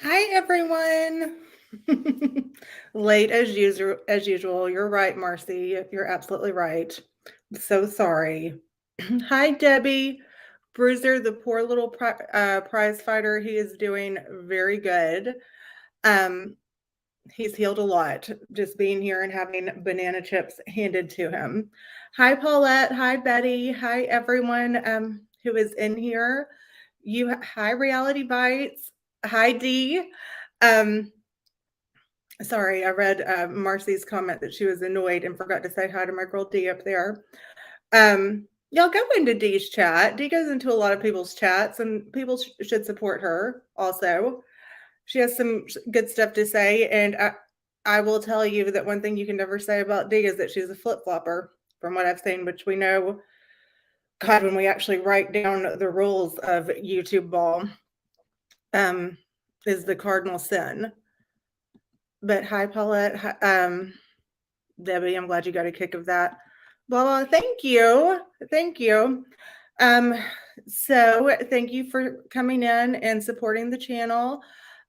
Hi, everyone. Late as usual. You're right, Marcy. You're absolutely right. So sorry. Hi, Debbie. Bruiser, the poor little prize fighter, he is doing very good. Um, he's healed a lot just being here and having banana chips handed to him. Hi, Paulette. Hi, Betty. Hi, everyone who is in here. Hi, Reality Bites. Hi, Dee. Um, Sorry, I read Marcy's comment that she was annoyed and forgot to say hi to my girl Dee up there. Y'all go into Dee's chat. Dee goes into a lot of people's chats, and people should support her also. She has some good stuff to say, and I will tell you that one thing you can never say about Dee is that she's a flip-flopper, from what I've seen, which we know, God, when we actually write down the rules of YouTube ball, is the cardinal sin. But hi, Paulette. Debbie, I'm glad you got a kick of that. Well, thank you. Thank you. So thank you for coming in and supporting the channel.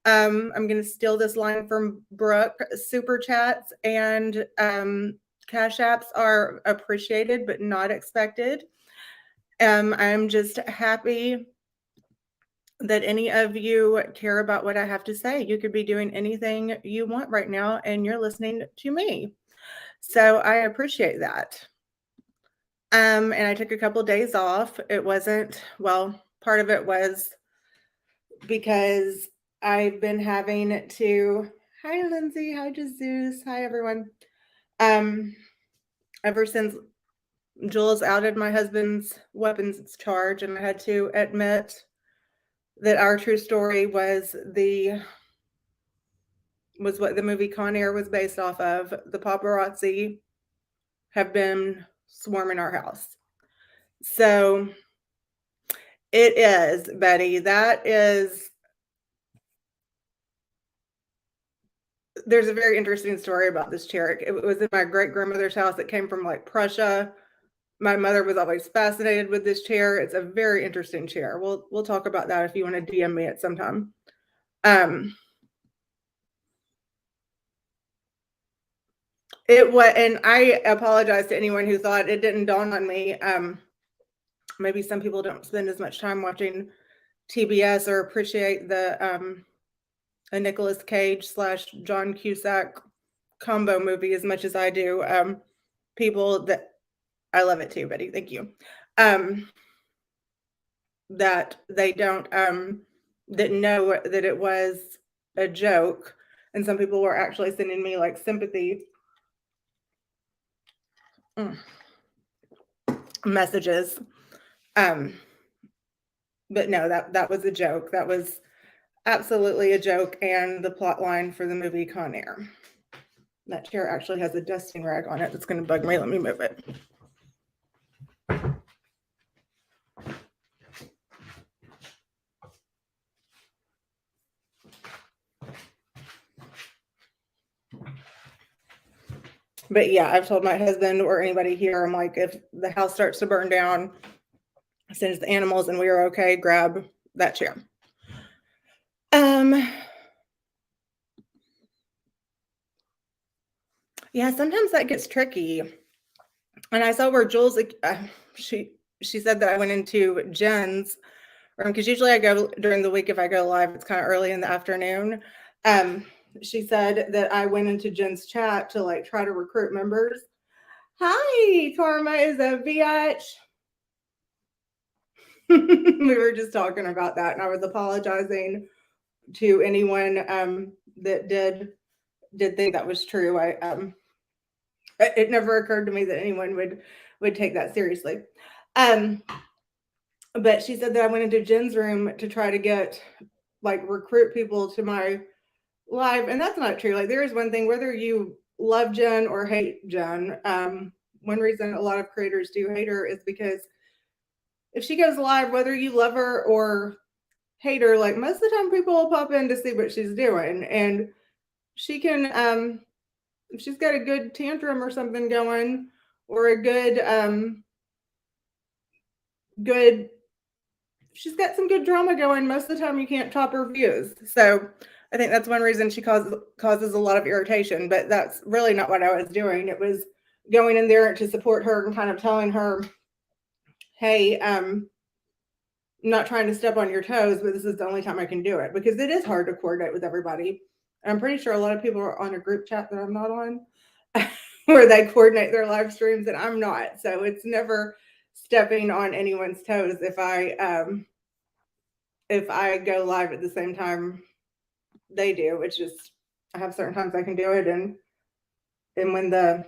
I'm going to steal this line from Brooke. Super chats and cash apps are appreciated, but not expected. I'm just happy that any of you care about what I have to say. You could be doing anything you want right now, and you're listening to me. So I appreciate that. And I took a couple of days off. It wasn't, well, part of it was because I've been having to, hi Lindsay, hi Jesus, hi everyone. Ever since Jules outed my husband's weapons charge, and I had to admit that our true story was what the movie Con Air was based off of. The paparazzi have been swarming our house. So it is, Betty. There's a very interesting story about this chair. It was in my great grandmother's house. It came from like Prussia. My mother was always fascinated with this chair. It's a very interesting chair. We'll talk about that if you want to DM me at some time. It was, and I apologize to anyone who thought it didn't dawn on me. Maybe some people don't spend as much time watching TBS or appreciate a Nicolas Cage / John Cusack combo movie as much as I do. People that I love it too, Betty. Thank you. That they don't didn't know that it was a joke, and some people were actually sending me like sympathy messages. But no, that was a joke. That was absolutely a joke, and the plot line for the movie Con Air. That chair actually has a dusting rag on it that's going to bug me. Let me move it. But yeah, I've told my husband or anybody here, I'm like, if the house starts to burn down, since the animals and we are okay, grab that chair. Yeah, sometimes that gets tricky. And I saw where Jules, she said that I went into Jen's room, because usually I go during the week. If I go live, it's kind of early in the afternoon. She said that I went into Jen's chat to like try to recruit members. Hi, Karma is a biatch. We were just talking about that, and I was apologizing to anyone that did think that was true. It never occurred to me that anyone would take that seriously. But she said that I went into Jen's room to try to get like recruit people to my live, and that's not true. Like, there is one thing, whether you love Jen or hate Jen. One reason a lot of creators do hate her is because if she goes live, whether you love her or hate her, like most of the time people will pop in to see what she's doing, and she can if she's got a good tantrum or something going, or a she's got some good drama going, most of the time you can't top her views. So I think that's one reason she causes a lot of irritation, but that's really not what I was doing. It was going in there to support her and kind of telling her, hey, I'm not trying to step on your toes, but this is the only time I can do it, because it is hard to coordinate with everybody. I'm pretty sure a lot of people are on a group chat that I'm not on where they coordinate their live streams and I'm not. So it's never stepping on anyone's toes if I go live at the same time they do. It's just I have certain times I can do it, and when the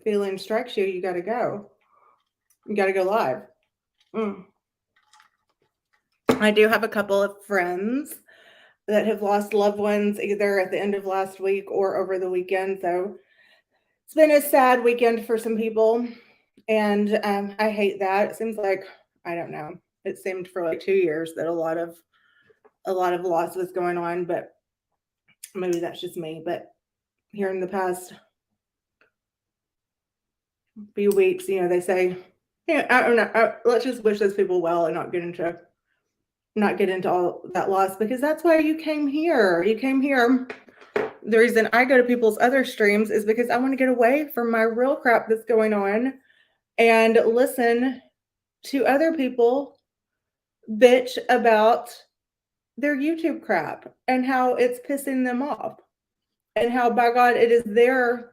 feeling strikes you, you got to go. You got to go live. I do have a couple of friends that have lost loved ones either at the end of last week or over the weekend. So it's been a sad weekend for some people, and I hate that. It seems like, I don't know, it seemed for like 2 years that a lot of loss was going on, but maybe that's just me. But here in the past few weeks, they say, I don't know, let's just wish those people well and not get into all that loss, because that's why you came here. You came here. The reason I go to people's other streams is because I want to get away from my real crap that's going on and listen to other people bitch about their YouTube crap and how it's pissing them off, and how, by God, it is their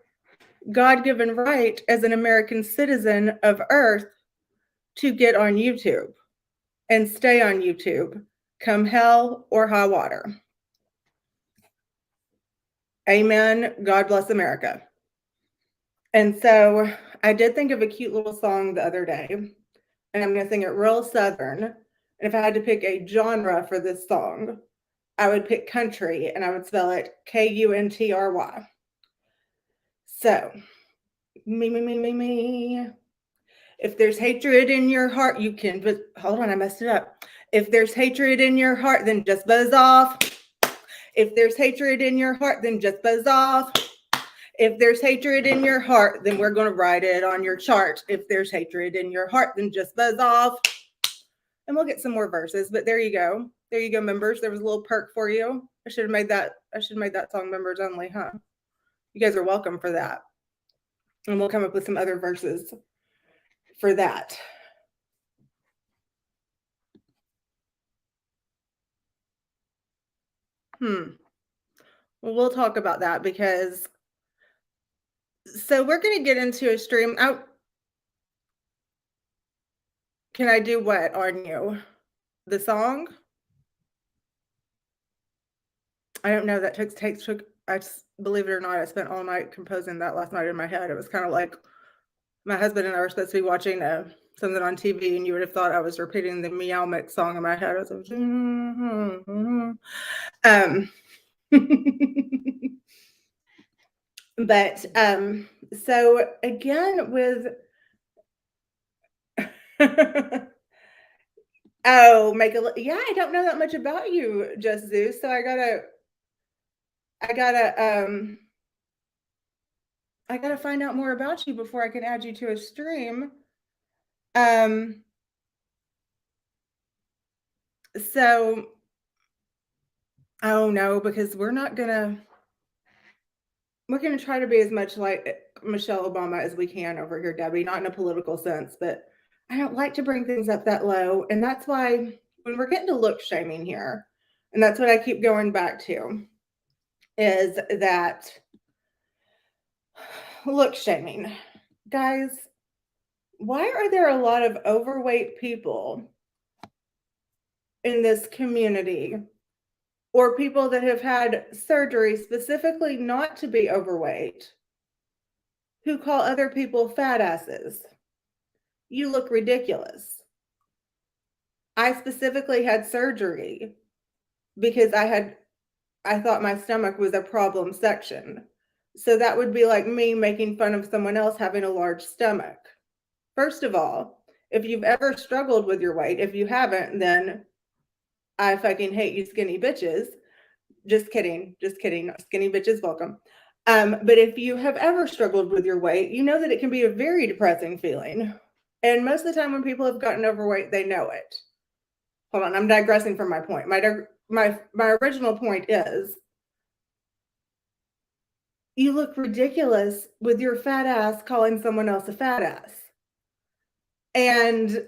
God-given right as an American citizen of Earth to get on YouTube and stay on YouTube, come hell or high water. Amen. God bless America. And so I did think of a cute little song the other day, and I'm going to sing it real Southern. And if I had to pick a genre for this song, I would pick country, and I would spell it Kuntry. So, me. If there's hatred in your heart, you can, but hold on, I messed it up. If there's hatred in your heart, then just buzz off. If there's hatred in your heart, then just buzz off. If there's hatred in your heart, then we're going to write it on your chart. If there's hatred in your heart, then just buzz off. And we'll get some more verses, but there you go. There you go, members. There was a little perk for you. I should have made that song members only, huh? You guys are welcome for that. And we'll come up with some other verses for that. Well, we'll talk about that, because so we're going to get into a stream. Can I do what on you? The song? I don't know. That took. I just, believe it or not, I spent all night composing that last night in my head. It was kind of like my husband and I were supposed to be watching something on TV, and you would have thought I was repeating the Meow Mix song in my head. I was like, but so again with oh, yeah, I don't know that much about you, Just Zeus, so I gotta find out more about you before I can add you to a stream. So, oh no, because we're gonna try to be as much like Michelle Obama as we can over here, Debbie, not in a political sense, but I don't like to bring things up that low. And that's why when we're getting to look shaming here, and that's what I keep going back to, is that look shaming. Guys, why are there a lot of overweight people in this community, or people that have had surgery specifically not to be overweight, who call other people fat asses? You look ridiculous. I specifically had surgery because I thought my stomach was a problem section. So that would be like me making fun of someone else having a large stomach. First of all, if you've ever struggled with your weight, if you haven't, then I fucking hate you skinny bitches. Just kidding. Skinny bitches welcome. But if you have ever struggled with your weight, you know that it can be a very depressing feeling. And most of the time when people have gotten overweight, they know it. hold on, I'm digressing from my point. My original point is you look ridiculous with your fat ass calling someone else a fat ass. And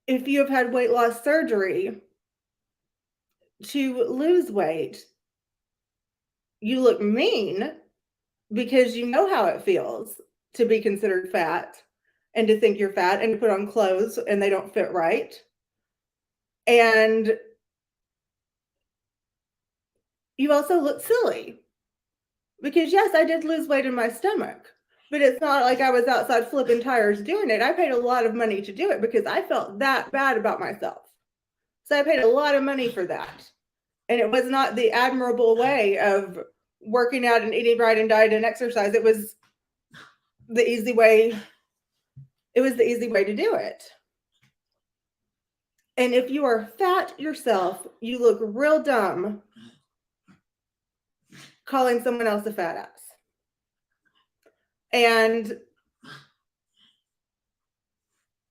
if you have had weight loss surgery to lose weight, you look mean because you know how it feels to be considered fat and to think you're fat and to put on clothes and they don't fit right. And you also look silly because, yes, I did lose weight in my stomach, but it's not like I was outside flipping tires doing it. I paid a lot of money to do it because I felt that bad about myself. So I paid a lot of money for that. And it was not the admirable way of working out and eating right and diet and exercise. It was the easy way. It was the easy way to do it. And if you are fat yourself, you look real dumb calling someone else a fat ass. And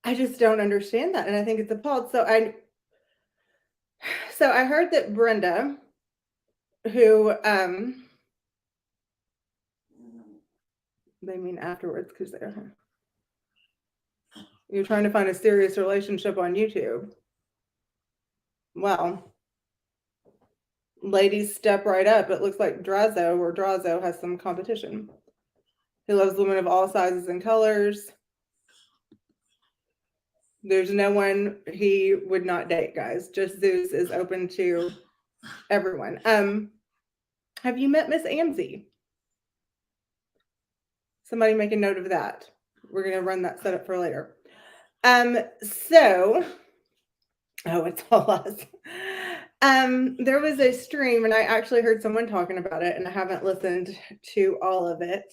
I just don't understand that. And I think it's appalled. So I heard that Brenda, who they mean afterwards because you're trying to find a serious relationship on YouTube. Well, ladies, step right up. It looks like Drazo has some competition. He loves women of all sizes and colors. There's no one he would not date, guys. Just Zeus is open to everyone. Have you met Miss Amzie? Somebody make a note of that. We're going to run that setup for later. It's all us. There was a stream and I actually heard someone talking about it and I haven't listened to all of it.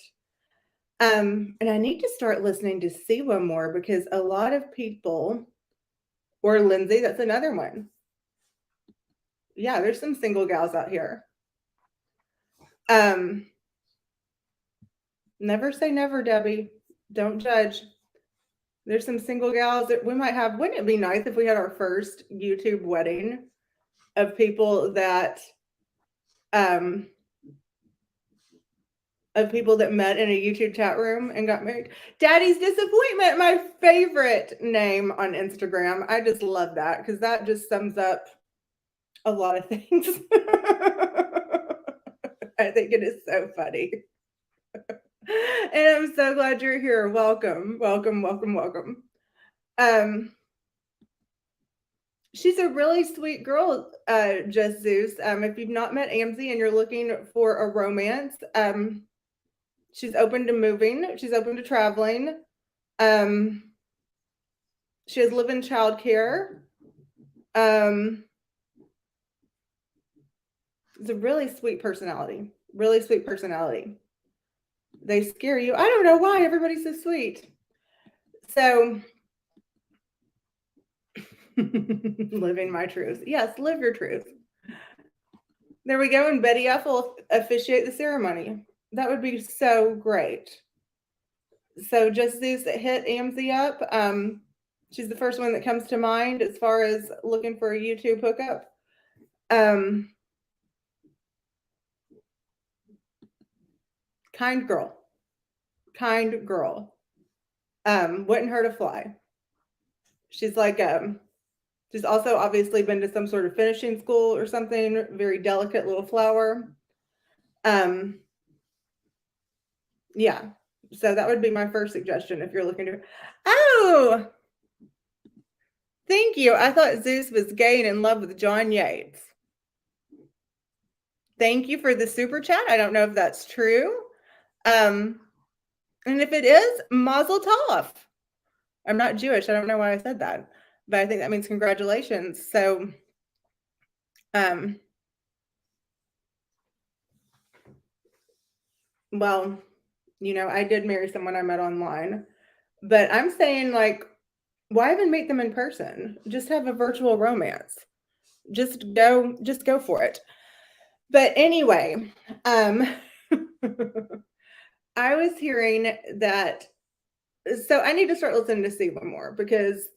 And I need to start listening to Siwa more because a lot of people, or Lindsay, that's another one. Yeah, there's some single gals out here. Never say never, Debbie. Don't judge. There's some single gals that we might have. Wouldn't it be nice if we had our first YouTube wedding of people that met in a YouTube chat room and got married? Daddy's Disappointment, my favorite name on Instagram. I just love that because that just sums up a lot of things. I think it is so funny. And I'm so glad you're here. Welcome. She's a really sweet girl, Just Zeus. If you've not met Amzie and you're looking for a romance, she's open to moving. She's open to traveling. She has live-in childcare. It's a really sweet personality. Really sweet personality. They scare you. I don't know why everybody's so sweet. So, living my truth. Yes, live your truth. There we go. And Betty F will officiate the ceremony. That would be so great. So just Zeus hit Amzie up. She's the first one that comes to mind as far as looking for a YouTube hookup. Kind girl. Wouldn't hurt a fly. She's like, she's also obviously been to some sort of finishing school or something. Very delicate little flower. Yeah. So that would be my first suggestion if you're looking to. Oh, thank you. I thought Zeus was gay and in love with John Yates. Thank you for the super chat. I don't know if that's true. And if it is, mazel tov. I'm not Jewish. I don't know why I said that, but I think that means congratulations. So, well, I did marry someone I met online, but I'm saying, like, why even meet them in person? Just have a virtual romance. Just go for it. But anyway, I was hearing that, so I need to start listening to Siwa more because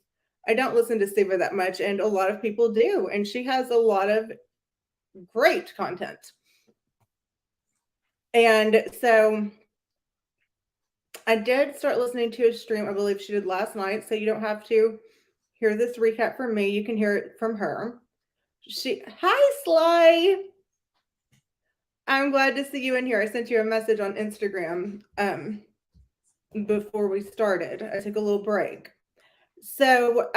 I don't listen to Siva that much, and a lot of people do, and she has a lot of great content. And so I did start listening to a stream, I believe she did last night, so you don't have to hear this recap from me. You can hear it from her. Hi, Sly. I'm glad to see you in here. I sent you a message on Instagram before we started. I took a little break. So,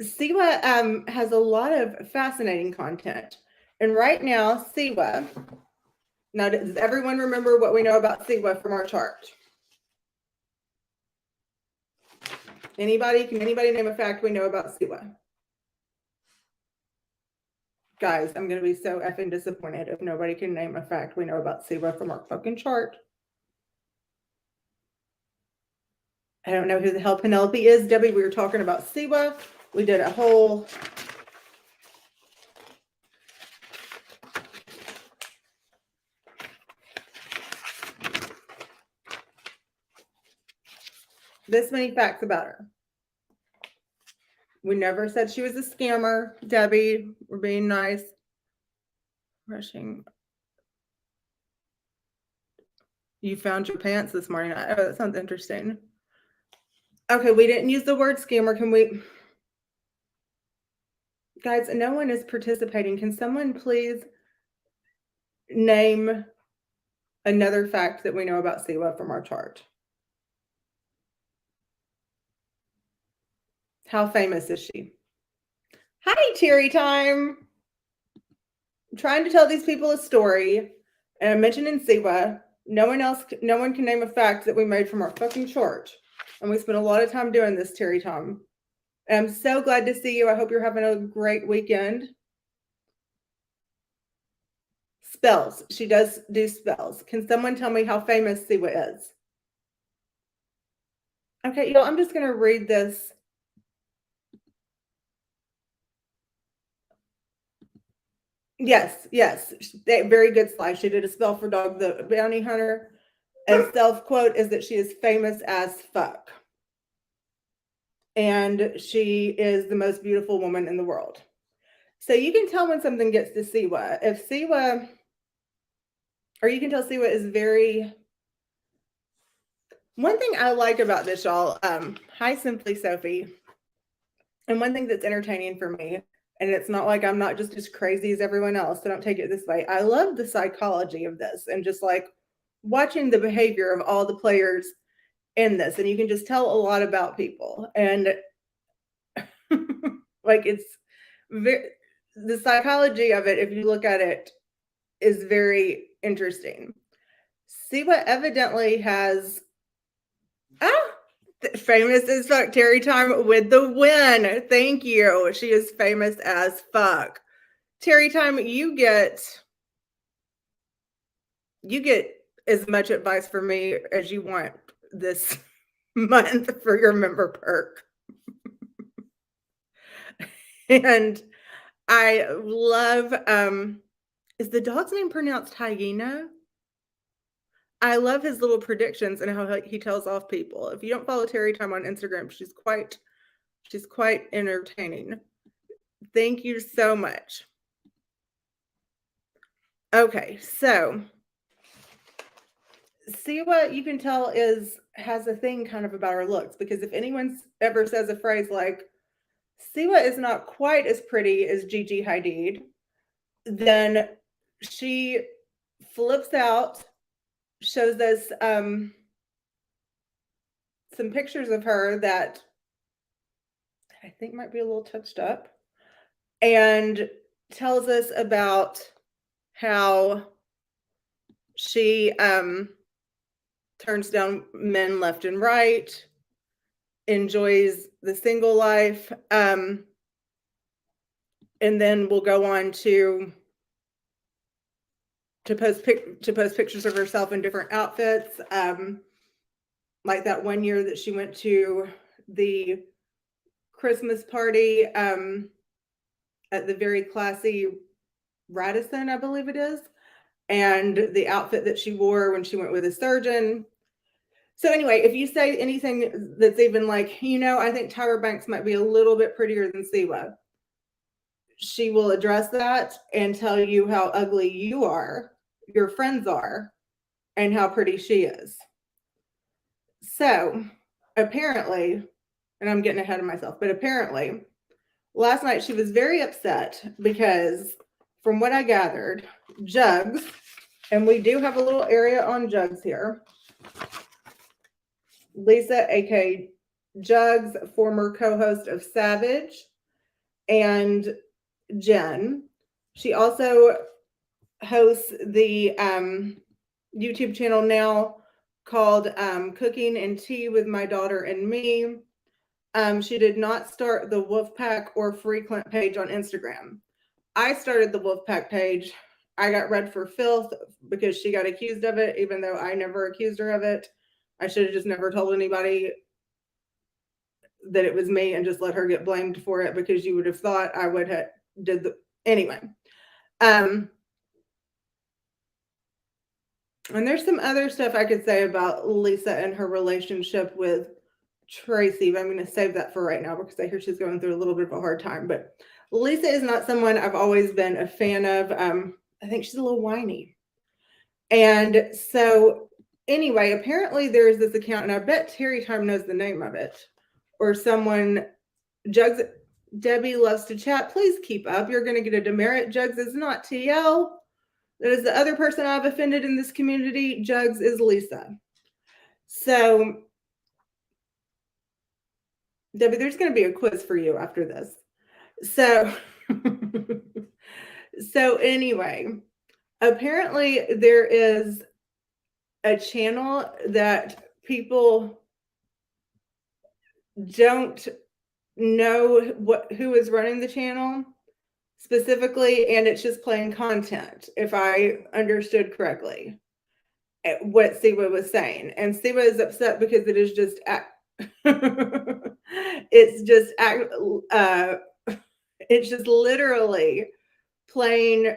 Siwa has a lot of fascinating content. And right now, Siwa, now does everyone remember what we know about Siwa from our chart? Anybody? Can anybody name a fact we know about Siwa? Guys, I'm going to be so effing disappointed if nobody can name a fact we know about Siwa from our fucking chart. I don't know who the hell Penelope is. Debbie, we were talking about Siwa. We did a whole... this many facts about her. We never said she was a scammer. Debbie, we're being nice. Rushing. You found your pants this morning. Oh, that sounds interesting. Okay, we didn't use the word scammer. Can we... Guys, no one is participating. Can someone please name another fact that we know about Siwa from our chart? How famous is she? Hi, Terry Time. I'm trying to tell these people a story, and I'm mentioning Siwa. No one can name a fact that we made from our fucking chart. And we spent a lot of time doing this, Terry Tom. And I'm so glad to see you. I hope you're having a great weekend. Spells. She does do spells. Can someone tell me how famous Siwa is? Okay, y'all, I'm just going to read this. Yes. Very good slide. She did a spell for Dog the Bounty Hunter. And self-quote is that she is famous as fuck. And she is the most beautiful woman in the world. So you can tell when something gets to Siwa. If Siwa, or you can tell Siwa is very... One thing I like about this, y'all, hi, Simply Sophie. And one thing that's entertaining for me, and it's not like I'm not just as crazy as everyone else, so don't take it this way. I love the psychology of this and just like watching the behavior of all the players in this. And you can just tell a lot about people. And like it's the psychology of it, if you look at it, is very interesting. Siwa evidently has famous as fuck. Terry Time with the win. Thank you. She is famous as fuck. Terry Time, you get as much advice from me as you want this month for your member perk. And I love, is the dog's name pronounced hyena? I love his little predictions and how he tells off people. If you don't follow Terry Time on Instagram, she's quite entertaining. Thank you so much. Okay, so Siwa, you can tell has a thing kind of about her looks, because if anyone ever says a phrase like Siwa is not quite as pretty as Gigi Hadid, then she flips out, shows us some pictures of her that I think might be a little touched up, and tells us about how she turns down men left and right, enjoys the single life, and then we'll go on to post pictures of herself in different outfits, like that one year that she went to the Christmas party at the very classy Radisson, I believe it is, and the outfit that she wore when she went with a surgeon. So anyway, if you say anything that's even like, I think Tyra Banks might be a little bit prettier than Siwa, she will address that and tell you how ugly you are, your friends are, and how pretty she is. So apparently, and I'm getting ahead of myself, but apparently last night she was very upset because from what I gathered, Jugs, and we do have a little area on Jugs here. Lisa, aka Jugs, former co-host of Savage, and Jen. She also hosts the YouTube channel now called Cooking and Tea with My Daughter and Me. She did not start the Wolfpack or Frequent page on Instagram. I started the Wolfpack page. I got read for filth because she got accused of it, even though I never accused her of it. I should have just never told anybody that it was me and just let her get blamed for it, because you would have thought I would have did the anyway. And there's some other stuff I could say about Lisa and her relationship with Tracy, but I'm going to save that for right now because I hear she's going through a little bit of a hard time. But Lisa is not someone I've always been a fan of. I think she's a little whiny. And so anyway, apparently there's this account, and I bet Terry Time knows the name of it, or someone. Jugs, Debbie loves to chat. Please keep up. You're going to get a demerit. Jugs is not TL. That is the other person I've offended in this community. Jugs is Lisa. So, Debbie, there's going to be a quiz for you after this. So, so anyway, apparently there is a channel that people don't know who is running the channel specifically, and it's just plain content, if I understood correctly what Siwa was saying. And Siwa is upset because it is just it's just literally playing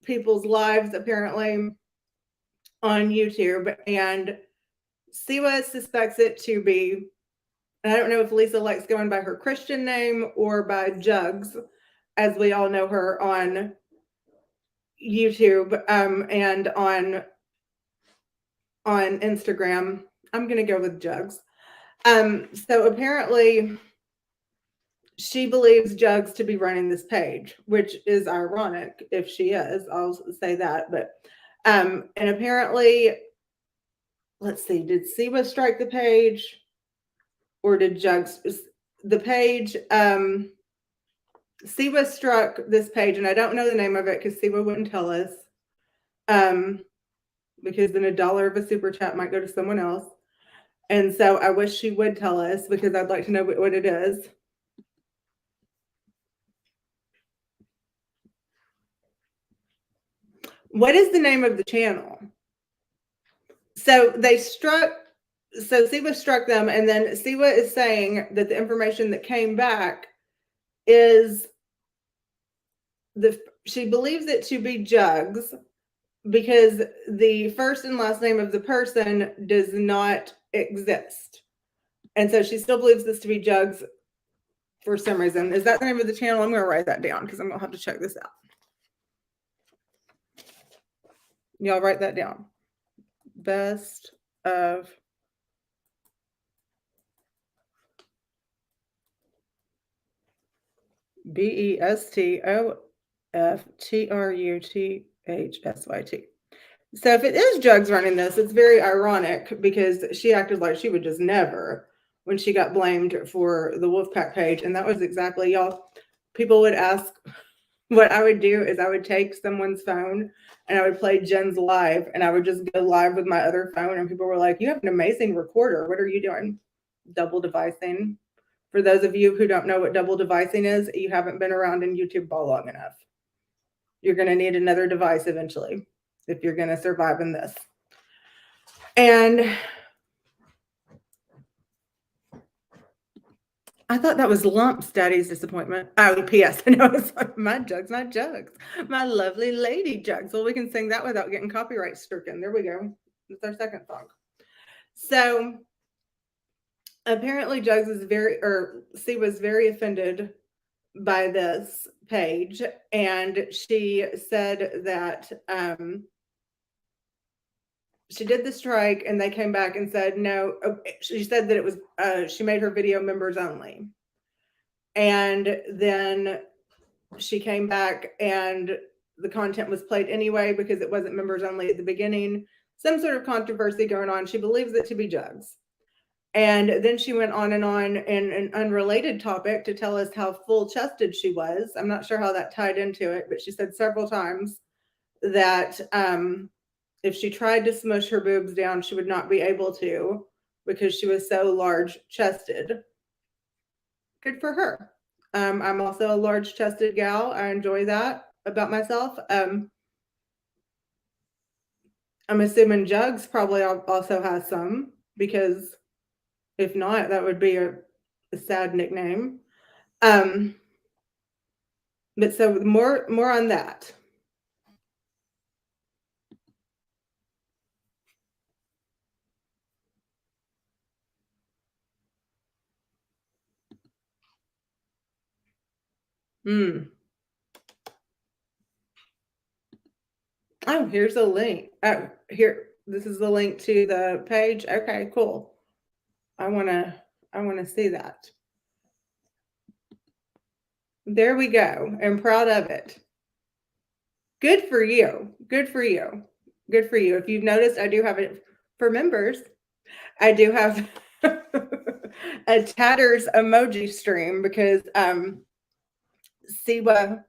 people's lives apparently on YouTube, and Siwa suspects it to be, and I don't know if Lisa likes going by her Christian name or by Jugs, as we all know her on YouTube and on Instagram. I'm going to go with Jugs. So apparently she believes Jugs to be running this page, which is ironic if she is. I'll say that. But and apparently, let's see, did Siwa strike the page or did Jugs the page? Siwa struck this page, and I don't know the name of it because Siwa wouldn't tell us. Because then $1 of a super chat might go to someone else. And so I wish she would tell us, because I'd like to know what it is. What is the name of the channel? So Siwa struck them, and then Siwa is saying that the information that came back is she believes it to be Jugs, because the first and last name of the person does not exist. And so she still believes this to be Jugs for some reason. Is that the name of the channel? I'm going to write that down because I'm going to have to check this out. Y'all write that down. Best of BESTOFTRUTHSYT. So if it is Jugs running this, it's very ironic because she acted like she would just never when she got blamed for the Wolfpack page. And that was exactly, y'all, people would ask, what I would do is I would take someone's phone and I would play Jen's live, and I would just go live with my other phone, and people were like, you have an amazing recorder. What are you doing? Double devicing. For those of you who don't know what double devicing is, you haven't been around in YouTube long enough. You're going to need another device eventually if you're going to survive in this. And I thought that was Lumps, Daddy's disappointment. Oh, P.S. I know it's like, my Jugs, my lovely lady Jugs. Well, we can sing that without getting copyright stricken. There we go. It's our second song. So apparently Jugs is C was very offended by this page, and she said that she did the strike, and they came back and said no. She said that it was she made her video members only, and then she came back and the content was played anyway because it wasn't members only at the beginning. Some sort of controversy going on. She believes it to be Jugs. And then she went on in an unrelated topic to tell us how full chested she was. I'm not sure how that tied into it, but she said several times that if she tried to smush her boobs down, she would not be able to because she was so large chested. Good for her. I'm also a large chested gal. I enjoy that about myself. I'm assuming Jugs probably also has some, because if not, that would be a sad nickname. But so more on that. Oh, here's a link. Oh, here, this is the link to the page. Okay, cool. I wanna see that. There we go. I'm proud of it. Good for you. Good for you. Good for you. If you've noticed, I do have it for members. I do have a tatters emoji stream because Siwa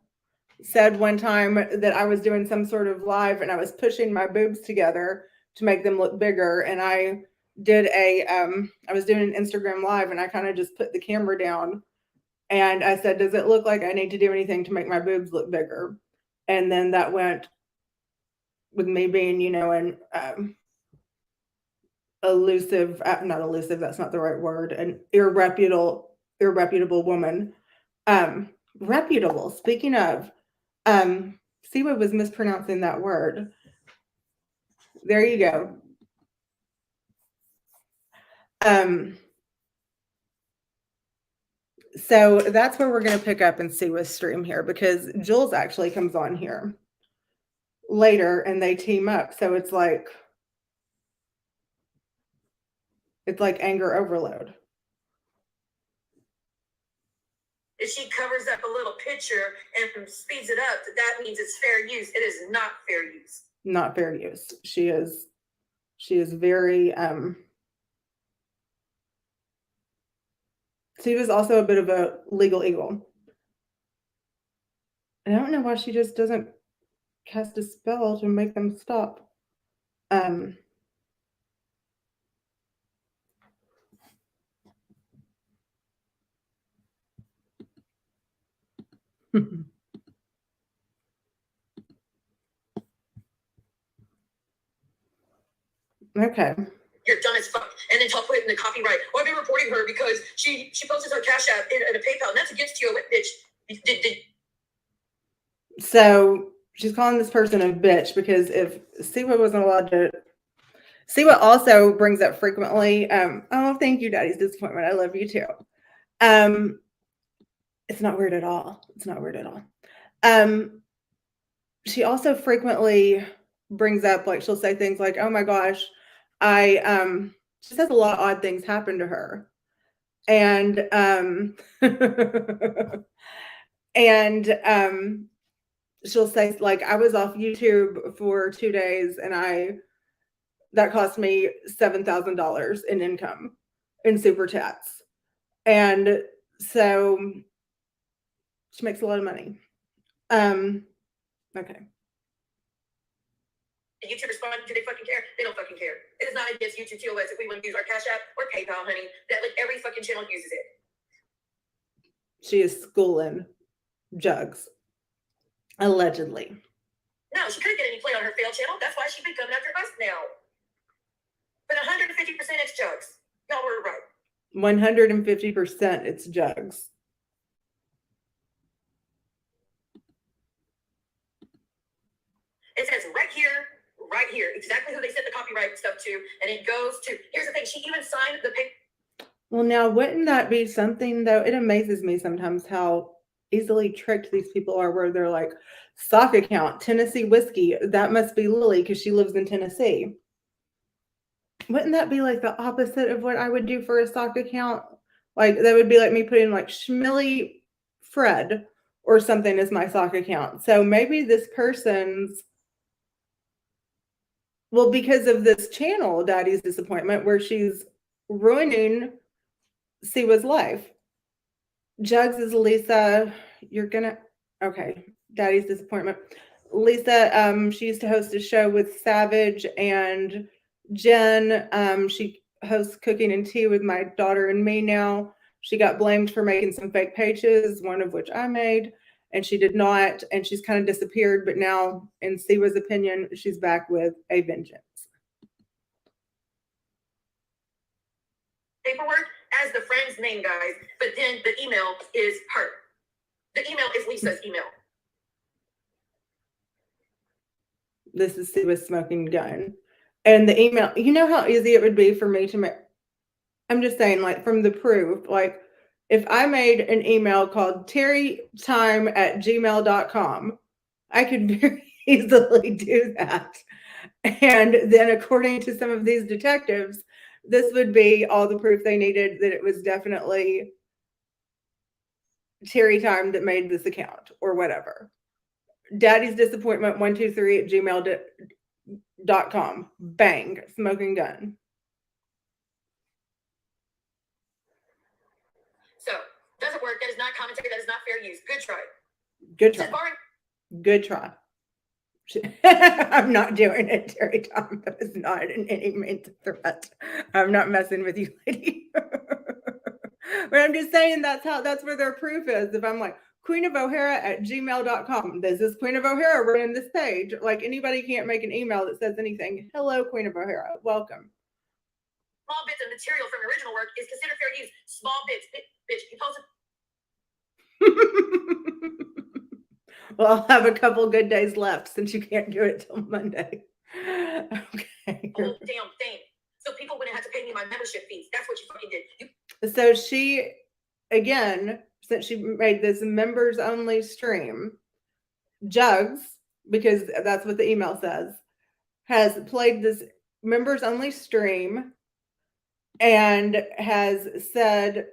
said one time that I was doing some sort of live and I was pushing my boobs together to make them look bigger. And I did I was doing an Instagram live and I kind of just put the camera down and I said, does it look like I need to do anything to make my boobs look bigger? And then that went with me being, an elusive, not elusive, that's not the right word, an irreputable woman. Reputable, speaking of, Siwa was mispronouncing that word. There you go. So that's where we're going to pick up and Siwa's stream here, because Jules actually comes on here later and they team up. So it's like anger overload. If she covers up a little picture and speeds it up, that means it's fair use. It is not fair use. Not fair use. She is very she was also a bit of a legal eagle. And I don't know why she just doesn't cast a spell to make them stop. Okay. You're dumb as fuck. And then she'll put it in the copyright. Oh, I've been reporting her because she posted her Cash App in a PayPal, and that's against you, bitch. So she's calling this person a bitch because if Siwa wasn't allowed to. Siwa also brings up frequently, oh, thank you, Daddy's disappointment. I love you too. It's not weird at all. It's not weird at all. She also frequently brings up, like, she'll say things like, oh my gosh, she says a lot of odd things happen to her. And, and, she'll say, like, I was off YouTube for 2 days and that cost me $7,000 in income in super chats. And so she makes a lot of money. Okay. The YouTube respond, do they fucking care? They don't fucking care. It is not against YouTube TOS if we want to use our Cash App or PayPal, honey. That, like, every fucking channel uses it. She is schooling Jugs. Allegedly. No, she couldn't get any play on her failed channel. That's why she's been coming after us now. But 150% it's Jugs. Y'all were right. 150% it's Jugs. It says right here, exactly who they sent the copyright stuff to, and it goes to, here's the thing, she even signed the paper. Well, now, wouldn't that be something, though? It amazes me sometimes how easily tricked these people are, where they're like, stock account, Tennessee whiskey, that must be Lily because she lives in Tennessee. Wouldn't that be like the opposite of what I would do for a stock account? Like, that would be like me putting like Schmilly Fred or something as my stock account. So maybe this person's, well, because of this channel, Daddy's Disappointment, where she's ruining Siwa's life. Jugs is Lisa. You're gonna, okay. Daddy's Disappointment. Lisa, she used to host a show with Savage and Jen. She hosts Cooking and Tea with my daughter and me now. She got blamed for making some fake pages, one of which I made, and she did not. And she's kind of disappeared. But now, in Siwa's opinion, she's back with a vengeance. Paperwork as the friend's name, guys, but then the email is her. The email is Lisa's email. This is Siwa's smoking gun. And the email, you know how easy it would be for me to make, I'm just saying, like, from the proof, like, if I made an email called terrytime@gmail.com, I could very easily do that. And then, according to some of these detectives, this would be all the proof they needed that it was definitely Terry Time that made this account or whatever. Daddy's Disappointment 123@gmail.com. Bang, smoking gun. So, doesn't work. That is not commentary. That is not fair use. Good try. Good try. Good try. I'm not doing it, Terry Tom. That is not in any means a threat. I'm not messing with you, lady. But I'm just saying that's where their proof is. If I'm like, queenofO'Hara@gmail.com, this is Queen of O'Hara running this page. Like, anybody can't make an email that says anything. Hello, Queen of O'Hara. Welcome. Small bits of material from original work is considered fair use. Small bits. Bitch, you posted. Well, I'll have a couple good days left since you can't do it till Monday. Okay. Oh, damn thing. So people wouldn't have to pay me my membership fees. That's what you fucking did. So she, again, since she made this members only stream, Jugs, because that's what the email says, has played this members only stream and has said,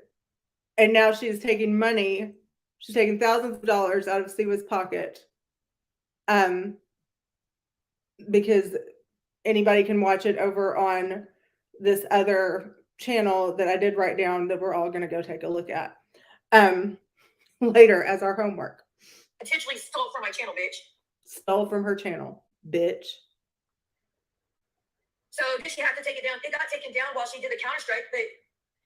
and now she's taking money. She's taking thousands of dollars out of Siwa's pocket, because anybody can watch it over on this other channel that I did write down that we're all going to go take a look at later as our homework. Intentionally stole from my channel, bitch. Stole from her channel, bitch. So did she have to take it down? It got taken down while she did the Counter-Strike, but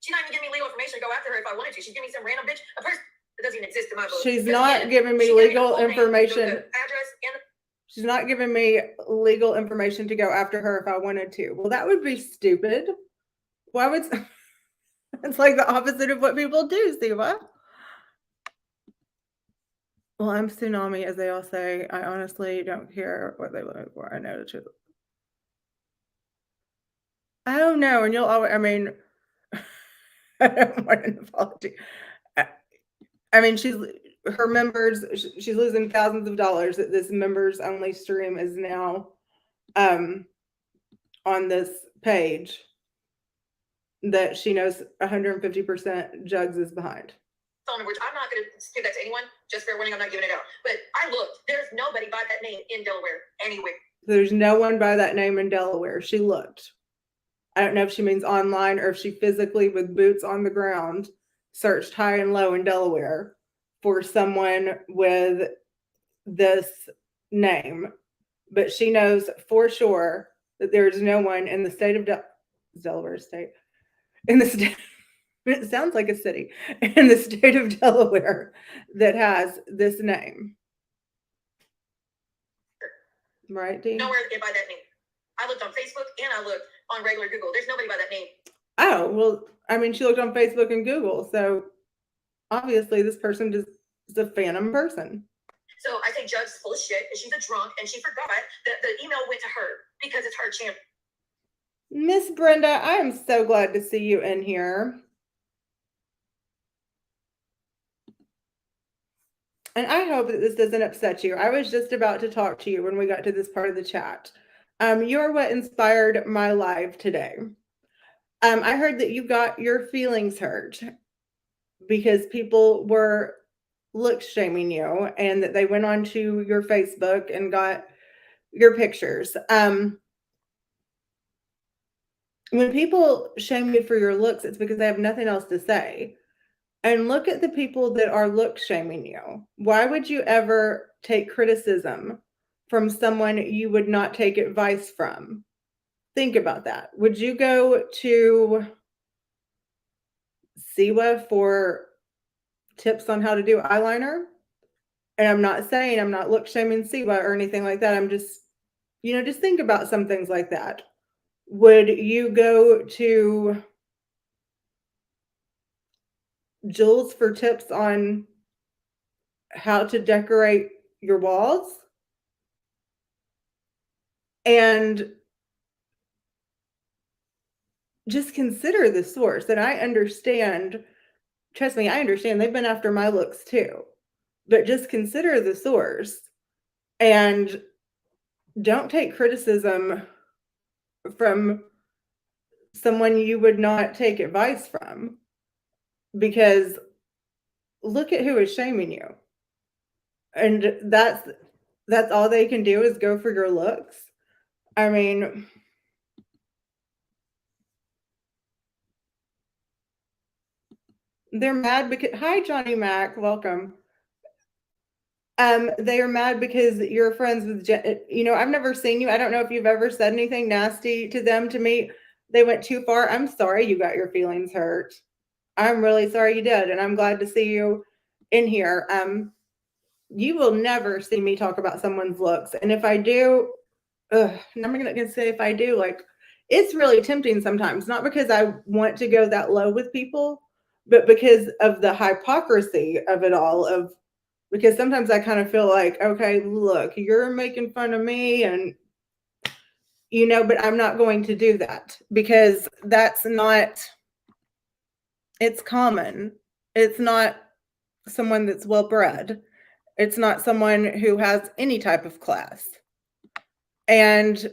she's not even giving me legal information to go after her if I wanted to. She's giving me some random bitch, a person that doesn't even exist in my book. She's not giving me legal information. Address and she's not giving me legal information to go after her if I wanted to. Well, that would be stupid. Why would it's like the opposite of what people do, Siwa. Well, I'm Tsunami, as they all say. I honestly don't care what they look for. I know the truth. I don't know, and you'll always, I mean, I don't want an apology. I mean, her members, she's losing thousands of dollars that this members only stream is now on this page that she knows 150% Jugs is behind. Phone numbers. I'm not going to give that to anyone. Just fair warning, I'm not giving it out. But I looked. There's nobody by that name in Delaware anywhere. There's no one by that name in Delaware. She looked. I don't know if she means online or if she physically, with boots on the ground, searched high and low in Delaware for someone with this name. But she knows for sure that there's no one in the state of Delaware state. In the state, it sounds like a city, in the state of Delaware that has this name. Right, Dee? Nowhere by that name. I looked on Facebook and I looked on regular Google. There's nobody by that name. Oh, well, I mean, she looked on Facebook and Google, so obviously this person is a phantom person. So I think Judge is full of shit and she's a drunk and she forgot that the email went to her. because it's her channel. Miss Brenda, I am so glad to see you in here. And I hope that this doesn't upset you. I was just about to talk to you when we got to this part of the chat. You're what inspired my live today. I heard that you got your feelings hurt because people were look shaming you and that they went onto your Facebook and got your pictures. When people shame you for your looks, it's because they have nothing else to say. And look at the people that are look shaming you. Why would you ever take criticism from someone you would not take advice from? Think about that. Would you go to Siwa for tips on how to do eyeliner? And I'm not saying I'm not look shaming Siwa or anything like that. I'm just, just think about some things like that. Would you go to Jules for tips on how to decorate your walls? And just consider the source. And I understand, trust me, I understand they've been after my looks too. But just consider the source and don't take criticism from someone you would not take advice from, because look at who is shaming you. And that's all they can do is go for your looks. I mean, they're mad because, hi Johnny Mac, welcome. They are mad because you're friends with I've never seen you. I don't know if you've ever said anything nasty to them. To me, they went too far. I'm sorry you got your feelings hurt. I'm really sorry you did, and I'm glad to see you in here. You will never see me talk about someone's looks, and if I do, I'm gonna say if I do, like, it's really tempting sometimes, not because I want to go that low with people, but because of the hypocrisy of it all, because sometimes I kind of feel like, okay, look, you're making fun of me and, but I'm not going to do that because that's not, it's common. It's not someone that's well bred. It's not someone who has any type of class. And,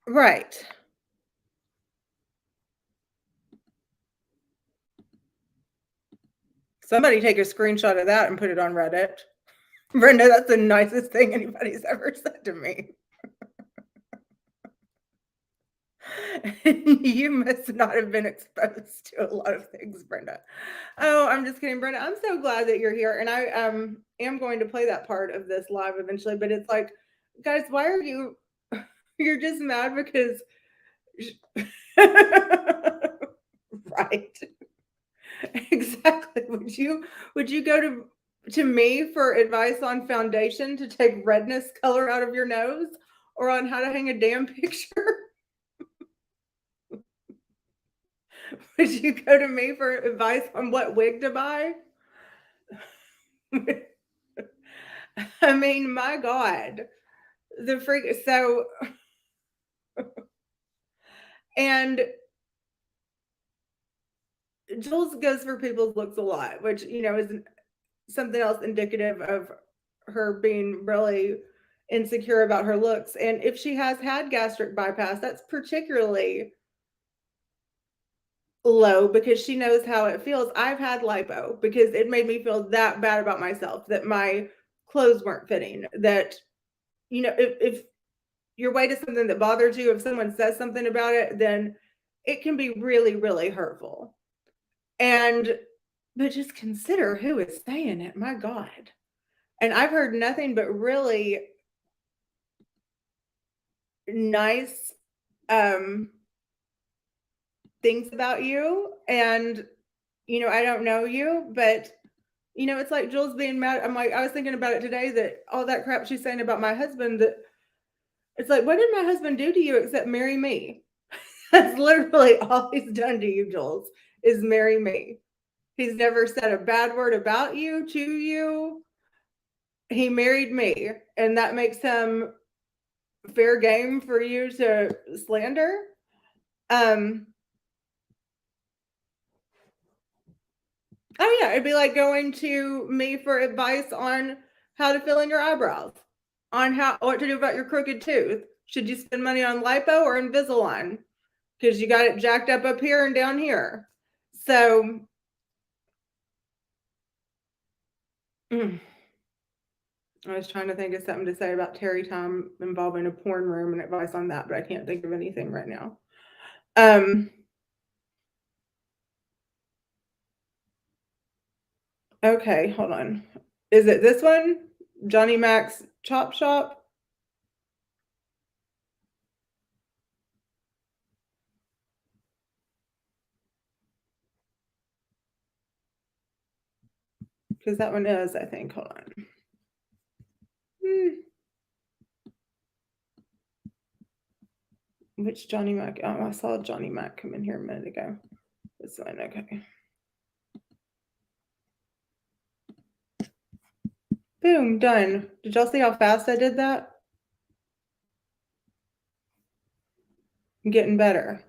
right. Somebody take a screenshot of that and put it on Reddit. Brenda, that's the nicest thing anybody's ever said to me. You must not have been exposed to a lot of things, Brenda. Oh, I'm just kidding, Brenda. I'm so glad that you're here. And I am going to play that part of this live eventually. But it's like, guys, why are you, you're just mad because, right. Exactly. Would you go to me for advice on foundation to take redness color out of your nose or on how to hang a damn picture? Would you go to me for advice on what wig to buy? I mean, my God, the freak. So, and Jules goes for people's looks a lot, which, is something else indicative of her being really insecure about her looks. And if she has had gastric bypass, that's particularly low because she knows how it feels. I've had lipo because it made me feel that bad about myself that my clothes weren't fitting. That, if your weight is something that bothers you, if someone says something about it, then it can be really, really hurtful. But just consider who is saying it. My God. And I've heard nothing but really nice things about you. And, I don't know you, but, it's like Jules being mad. I'm like, I was thinking about it today that all that crap she's saying about my husband, that it's like, what did my husband do to you except marry me? That's literally all he's done to you, Jules, is marry me. He's never said a bad word about you, to you. He married me, and that makes him fair game for you to slander. Oh yeah, it'd be like going to me for advice on how to fill in your eyebrows, on what to do about your crooked tooth. Should you spend money on lipo or Invisalign? Because you got it jacked up here and down here. So, I was trying to think of something to say about Terry time involving a porn room and advice on that, but I can't think of anything right now. Okay, hold on. Is it this one? Johnny Mac's Chop Shop? Because that one is, I think. Hold on. Which Johnny Mac? Oh, I saw Johnny Mac come in here a minute ago. This one, okay. Boom, done. Did y'all see how fast I did that? I'm getting better.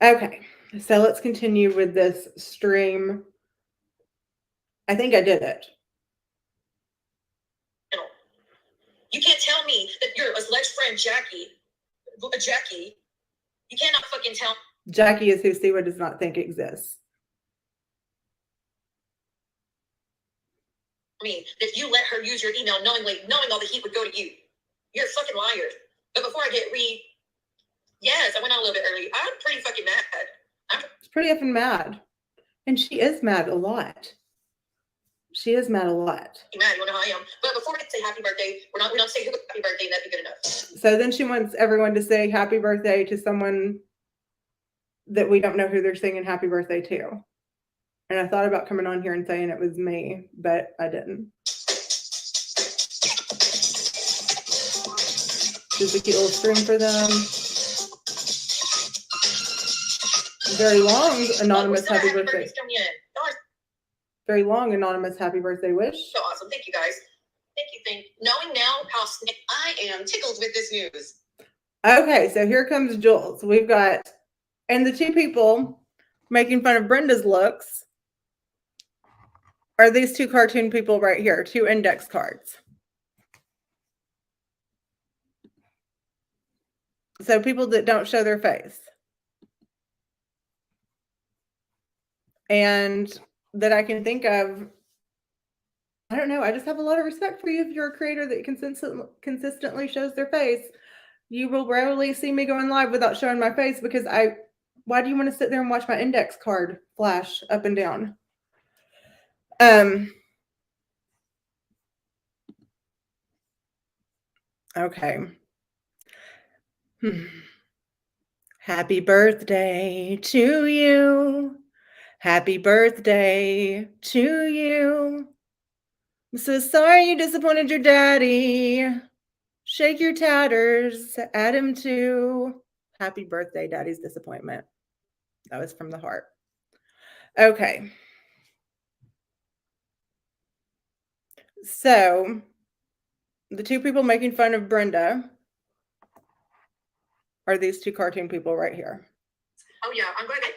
Okay, so let's continue with this stream. I think I did it. You can't tell me that your alleged friend Jackie, you cannot fucking tell Jackie is who Siwa does not think exists. Me that you let her use your email knowing all the heat would go to you. You're a fucking liar. But before I get yes, I went out a little bit early. I'm pretty fucking mad. She's pretty effing mad. And she is mad a lot. She is mad a lot. You're mad, you wanna know how I am. But before I say happy birthday, we don't say happy birthday, and that'd be good enough. So then she wants everyone to say happy birthday to someone that we don't know who they're singing happy birthday to. And I thought about coming on here and saying it was me, but I didn't. Just a cute little stream for them. Very long anonymous happy birthday. Very long anonymous happy birthday wish. So awesome. Thank you guys. Thank you. Knowing now how I am tickled with this news. Okay, so here comes Jules. We've got, and the two people making fun of Brenda's looks are these two cartoon people right here, two index cards. So people that don't show their face. And that I can think of, I don't know, I just have a lot of respect for you if you're a creator that consistently shows their face. You will rarely see me going live without showing my face because why do you want to sit there and watch my index card flash up and down? Okay. Happy birthday to you. Happy birthday to you. I'm so sorry you disappointed your daddy. Shake your tatters, add him to happy birthday, daddy's disappointment. That was from the heart. Okay. So the two people making fun of Brenda are these two cartoon people right here. Oh yeah, I'm going to.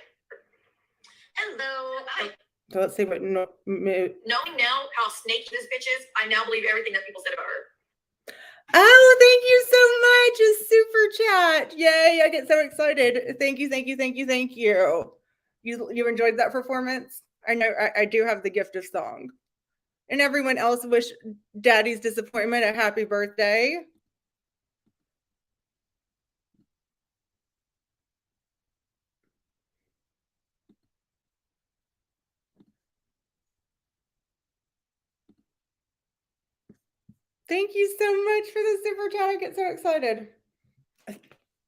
Hello. Hi. So let's see what. Knowing now how snaky this bitch is, I now believe everything that people said about her. Oh, thank you so much. A super chat. Yay, I get so excited. Thank you. You enjoyed that performance? I know I do have the gift of song. And everyone else wish daddy's disappointment a happy birthday. Thank you so much for the super chat. I get so excited.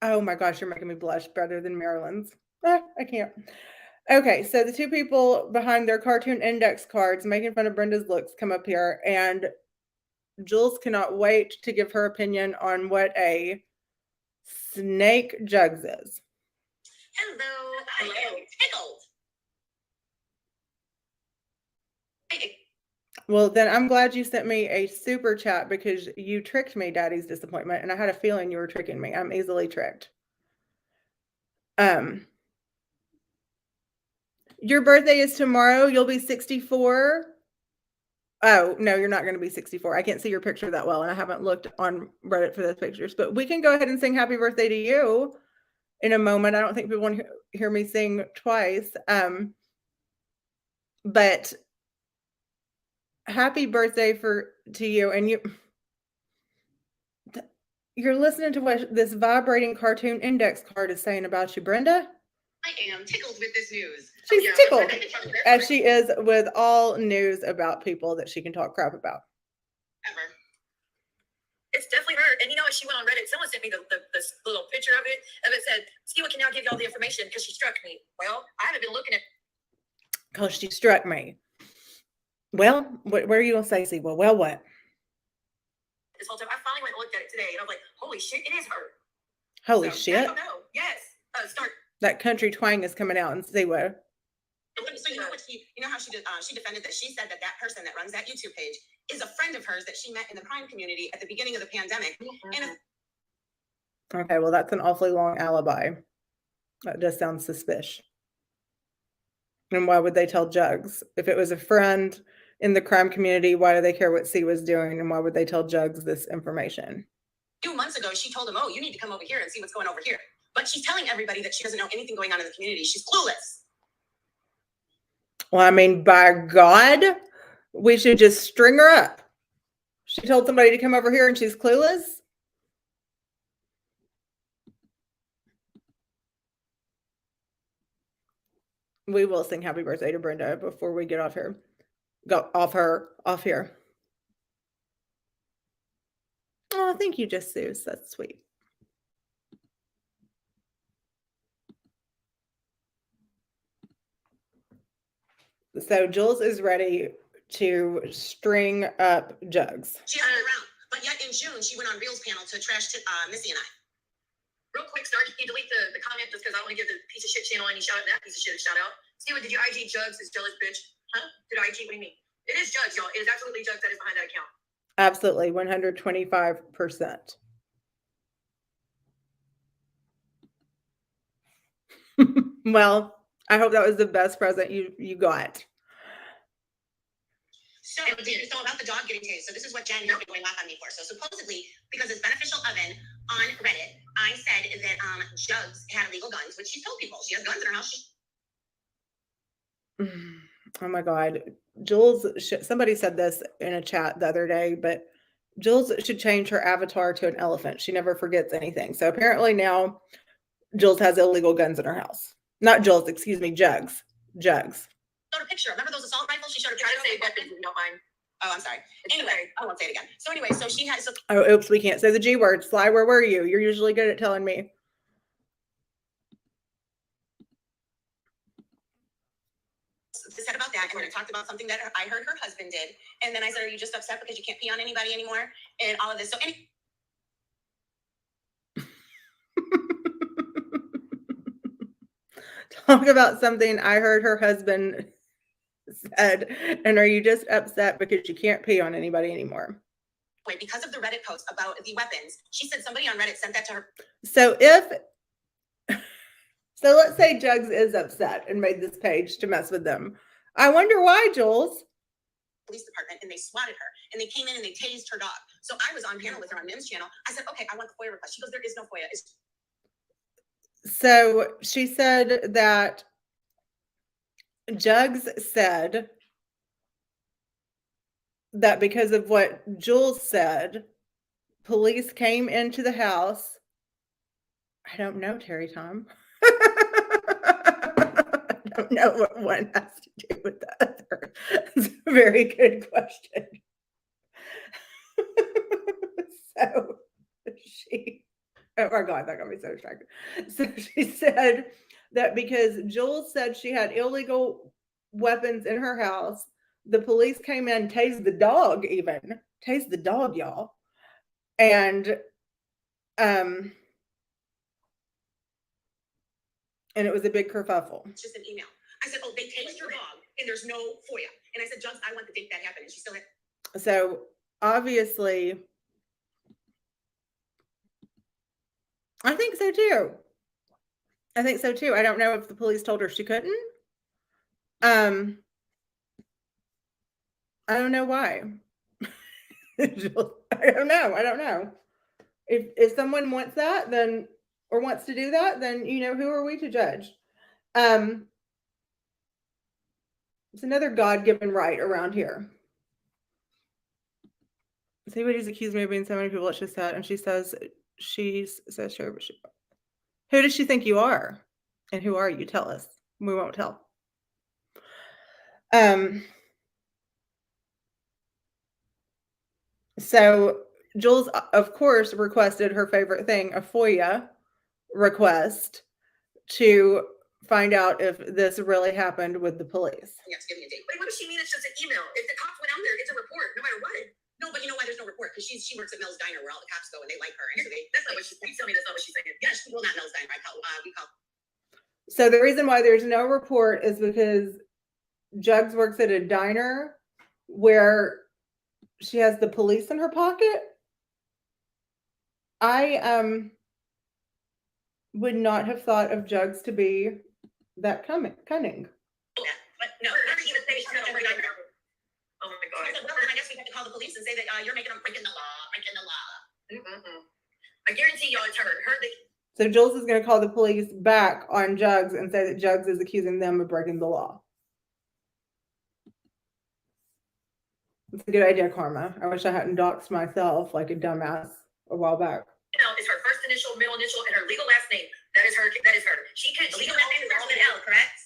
Oh my gosh, you're making me blush better than Marilyn's. I can't. Okay, so the two people behind their cartoon index cards making fun of Brenda's looks come up here, and Jules cannot wait to give her opinion on what a snake jugs is. Hello. I am tickled. Well, then I'm glad you sent me a super chat because you tricked me, Daddy's disappointment, and I had a feeling you were tricking me. I'm easily tricked. Your birthday is tomorrow. You'll be 64. Oh, no, you're not going to be 64. I can't see your picture that well, and I haven't looked on Reddit for those pictures. But we can go ahead and sing happy birthday to you in a moment. I don't think people want to hear me sing twice. But happy birthday to you. And you're listening to what this vibrating cartoon index card is saying about you, Brenda. I am tickled with this news. She's tickled, as she is with all news about people that she can talk crap about. Ever. It's definitely her. And you know what? She went on Reddit. Someone sent me the little picture of it. And it said, Skiwa can now give you all the information because she struck me. Well, I haven't been looking at. Because she struck me. Well, what are you going to say, Skiwa? Well, what? This whole time. I finally went and looked at it today. And I was like, holy shit, it is her. Holy shit. I don't know. Yes. Start. That country twang is coming out and Skiwa. So you know what you know how she did? She defended that. She said that person that runs that YouTube page is a friend of hers that she met in the crime community at the beginning of the pandemic. Mm-hmm. Okay, well, that's an awfully long alibi. That does sound suspicious. And why would they tell Jugs? If it was a friend in the crime community, why do they care what C was doing? And why would they tell Jugs this information? A few months ago, she told him, oh, you need to come over here and see what's going over here. But she's telling everybody that she doesn't know anything going on in the community. She's clueless. Well, I mean, by God, we should just string her up. She told somebody to come over here and she's clueless. We will sing happy birthday to Brenda before we get off here. Go off here. Oh, thank you, Just Zeus. That's sweet. So Jules is ready to string up Jugs. She had it around, but yet in June she went on Reel's panel to trash Missy and I. Real quick, Star, can you delete the comment just because I want to give the piece of shit channel any shout out, that piece of shit a shout out. Steven, did you IG Jugs is jealous bitch? Huh? Did I IG? What do you mean? It is Jugs, y'all. It is absolutely Jugs that is behind that account. Absolutely, 125%. Well, I hope that was the best present you got. So it's all about the dog getting tased. So this is what Jen has been going off on me for. So supposedly, because it's Beneficial Oven on Reddit, I said that Jugs had illegal guns, which she's told people. She has guns in her house. Oh my God. Jules, somebody said this in a chat the other day, but Jules should change her avatar to an elephant. She never forgets anything. So apparently now Jules has illegal guns in her house. Not Jules, excuse me, Jugs. Jugs. Showed a picture. Remember those assault rifles? She showed a picture. Try to say weapons if you don't mind. Oh, I'm sorry. Anyway, I won't say it again. So anyway, so she had. Oh, oops, we can't say the G word. Sly, where were you? You're usually good at telling me. Said about that, and then I talked about something that I heard her husband did, and then I said, "Are you just upset because you can't pee on anybody anymore?" And all of this. So Talk about something I heard her husband said, and are you just upset because you can't pee on anybody anymore? Wait, because of the Reddit post about the weapons, she said somebody on Reddit sent that to her. So let's say Jugs is upset and made this page to mess with them. I wonder why, Jules. Police department, and they swatted her, and they came in and they tased her dog. So I was on panel with her on Mim's channel. I said, okay, I want the FOIA request. She goes, there is no FOIA. So she said that Jugs said that because of what Jules said, police came into the house. I don't know, Terry Tom. I don't know what one has to do with the other. It's a very good question. So oh my God, that got me so distracted. So she said that because Jules said she had illegal weapons in her house, the police came in, tased the dog, y'all. And it was a big kerfuffle. It's just an email. I said, oh, they tased your dog. and there's no FOIA. And I said, Jugs, I want the date that happened. And she still had. So obviously, I think so too. I think so too. I don't know if the police told her she couldn't. I don't know why. I don't know. I don't know. If someone wants that, then or wants to do that, then who are we to judge? It's another God-given right around here. See what he's accused me of being so many people. It's just that, and she says she's so sure, but who does she think you are? And who are you? Tell us. We won't tell. So Jules, of course, requested her favorite thing, a FOIA request to find out if this really happened with the police. Yes, give me a date. Wait, what does she mean? It's just an email. If the cops went out there, it's a report, no matter what. No, but you know why there's no report? Because she works at Mel's Diner, where all the cops go and they like her. And so that's not what she's. Please tell me that's not what she's saying. Yes, well, not Mel's Diner. We call. So the reason why there's no report is because Jugs works at a diner where she has the police in her pocket. I would not have thought of Jugs to be that cunning. But no, never even say she's not every diner. Oh my God. I said, well, then I guess we have to call the police and say that you're making them breaking the law. I guarantee y'all it's her. So Jules is going to call the police back on Jugs and say that Jugs is accusing them of breaking the law. It's a good idea, Karma. I wish I hadn't doxed myself like a dumbass a while back. Is her first initial, middle initial, and her legal last name. That is her. She can. The legal last name starts with an L, correct?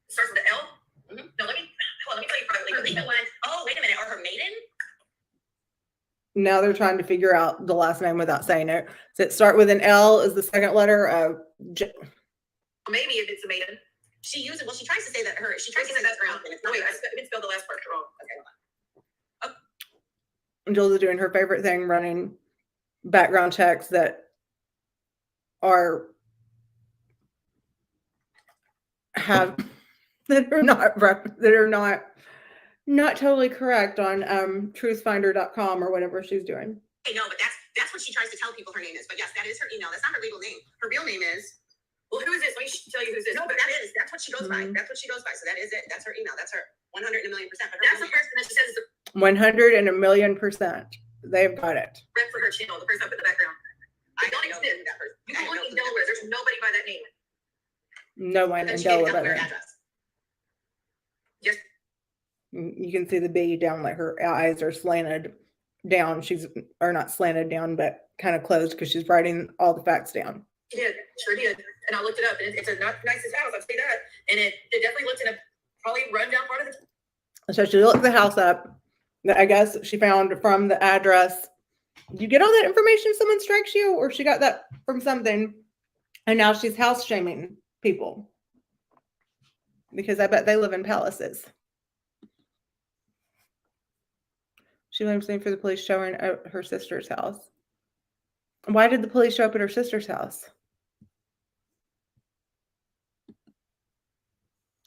Starts with an L. Mm-hmm. No, let me tell you privately. Her legal one. Oh, wait a minute. Or her maiden? Now they're trying to figure out the last name without saying it. Does it start with an L? Is the second letter maybe if it's a maiden. She tries to say that she tries to say that's wrong. Wait, I spelled the last part wrong. Okay, hold on. Jules is doing her favorite thing, running background checks that are not totally correct on truthfinder.com or whatever she's doing. No, but that's what she tries to tell people her name is. But yes, that is her email. That's not her legal name. Her real name is. Well, who is this? Let me tell you who's this. No, but that's what she goes by. That's what she goes by. So that is it. That's her email. That's her 100 and a million %. But that's the person that she says is 100 and a million %. They've got it. Rep for her channel. The person up in the background. I don't exist. That person. You can look in Delaware. There's nobody by that name. No one in Delaware. Yes. You can see the B down, like her eyes are slanted down. Or not slanted down, but kind of closed because she's writing all the facts down. She did, sure did. And I looked it up, and it's a not the nicest house, I'll say that. And it definitely looks in a probably rundown part of the. So she looked the house up. That I guess she found from the address. You get all that information if someone strikes you, or she got that from something, and now she's house shaming people because I bet they live in palaces. She blames me for the police showing at her sister's house. Why did the police show up at her sister's house?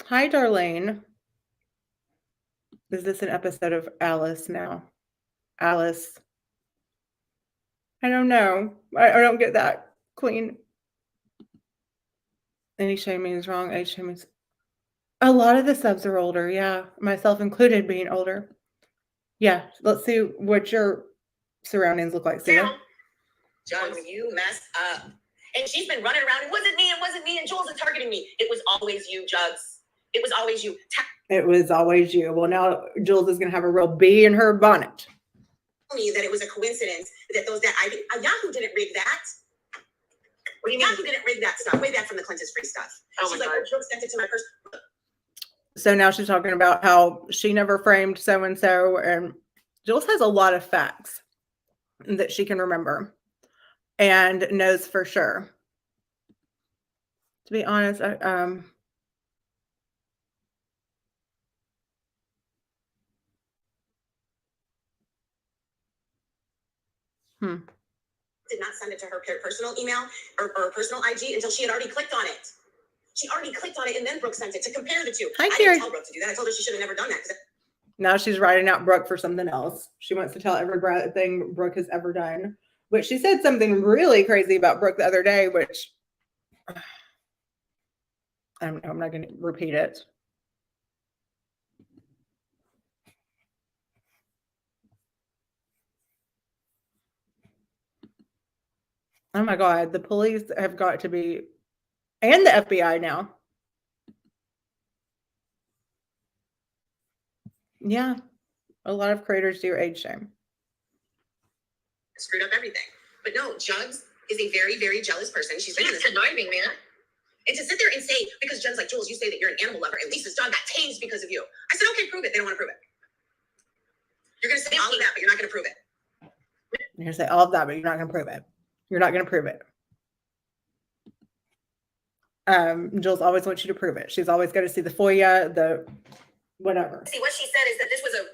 Hi, Darlene. Is this an episode of Alice now? Alice. I don't know. I don't get that, Queen. Any shaming is wrong. Age shaming is... A lot of the subs are older, yeah. Myself included being older. Yeah, let's see what your surroundings look like, Sia. Jugs, you messed up. And she's been running around. It wasn't me. And Jules is targeting me. It was always you, Jugs. It was always you. It was always you. Well, now Jules is going to have a real bee in her bonnet. Me that it was a coincidence that Yahoo didn't rig that. What do you mean? Yahoo didn't rig that stuff. Way back from the Clinton's free stuff. Oh she's my God. Jules sent it to my person. So now she's talking about how she never framed so-and-so, and Jules has a lot of facts that she can remember and knows for sure. To be honest, Did not send it to her personal email or personal IG until she had already clicked on it. She already clicked on it and then Brooke sent it to compare the two. Hi, I Carrie. didn't tell Brooke to do that. I told her she should have never done that. Now she's writing out Brooke for something else. She wants to tell every thing Brooke has ever done. But she said something really crazy about Brooke the other day, which I don't know. I'm not going to repeat it. Oh my God. The police have got to be, and the FBI now. Yeah. A lot of creators do age shame. Screwed up everything. But no, Jugs is a very, very jealous person. She's been conniving, man. And to sit there and say, because Jen's like, Jules, you say that you're an animal lover, and Lisa's dog got tamed because of you. I said, okay, prove it. They don't want to prove it. You're going to say all of that, but you're not going to prove it. You're going to say all of that, but you're not going to prove it. You're not going to prove it. Jules always wants you to prove it. She's always got to see the FOIA, the whatever. See, what she said is that this was it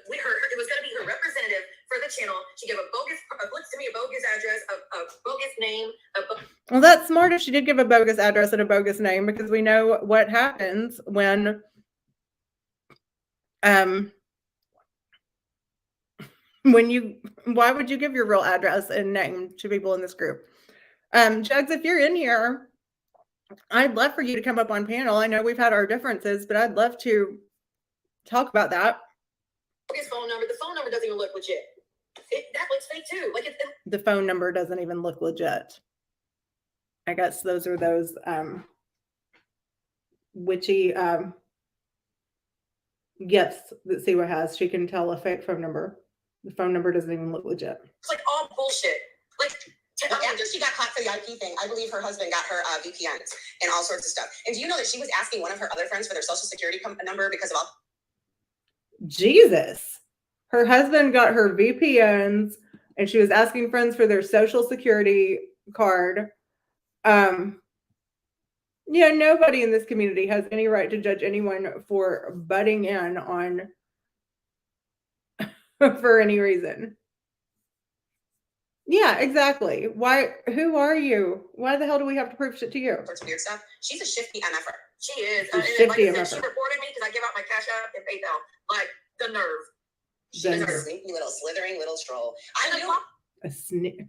was going to be her representative for the channel. She gave a bogus address, a bogus name. Well, that's smart if she did give a bogus address and a bogus name, because we know what happens when why would you give your real address and name to people in this group? Jugs, if you're in here, I'd love for you to come up on panel. I know we've had our differences, but I'd love to talk about that. His phone number. The phone number doesn't even look legit. That looks fake too. Like the phone number doesn't even look legit. I guess those are those witchy gifts that Siwa has. She can tell a fake phone number. The phone number doesn't even look legit. It's like all bullshit. Like after she got caught for the IP thing, I believe her husband got her VPNs and all sorts of stuff. And do you know that she was asking one of her other friends for their social security number because of all? Jesus. Her husband got her VPNs and she was asking friends for their social security card. Yeah, nobody in this community has any right to judge anyone for butting in on for any reason. Yeah, exactly. Why? Who are you? Why the hell do we have to prove shit to you? Sorts of weird stuff. She's a shifty MFer. She is. Shifty like I said, MFer. she reported me because I give out my Cash App and PayPal. Like the nerve. She's a sneaky little slithering little troll. I knew.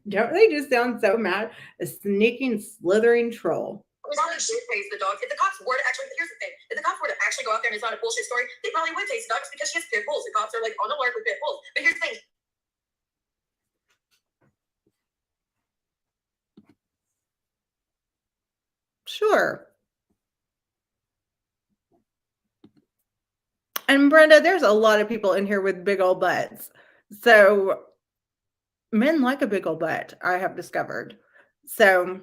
Don't they just sound so mad? A sneaking, slithering troll. Probably should taste the dogs. If the cops were to actually, here's the thing: if the cops were to actually go out there and it's not a bullshit story, they probably would taste the dogs because she has pit bulls. The cops are like on alert with pit bulls. But here's the thing. Sure. And Brenda, there's a lot of people in here with big old butts. So men like a big old butt, I have discovered. So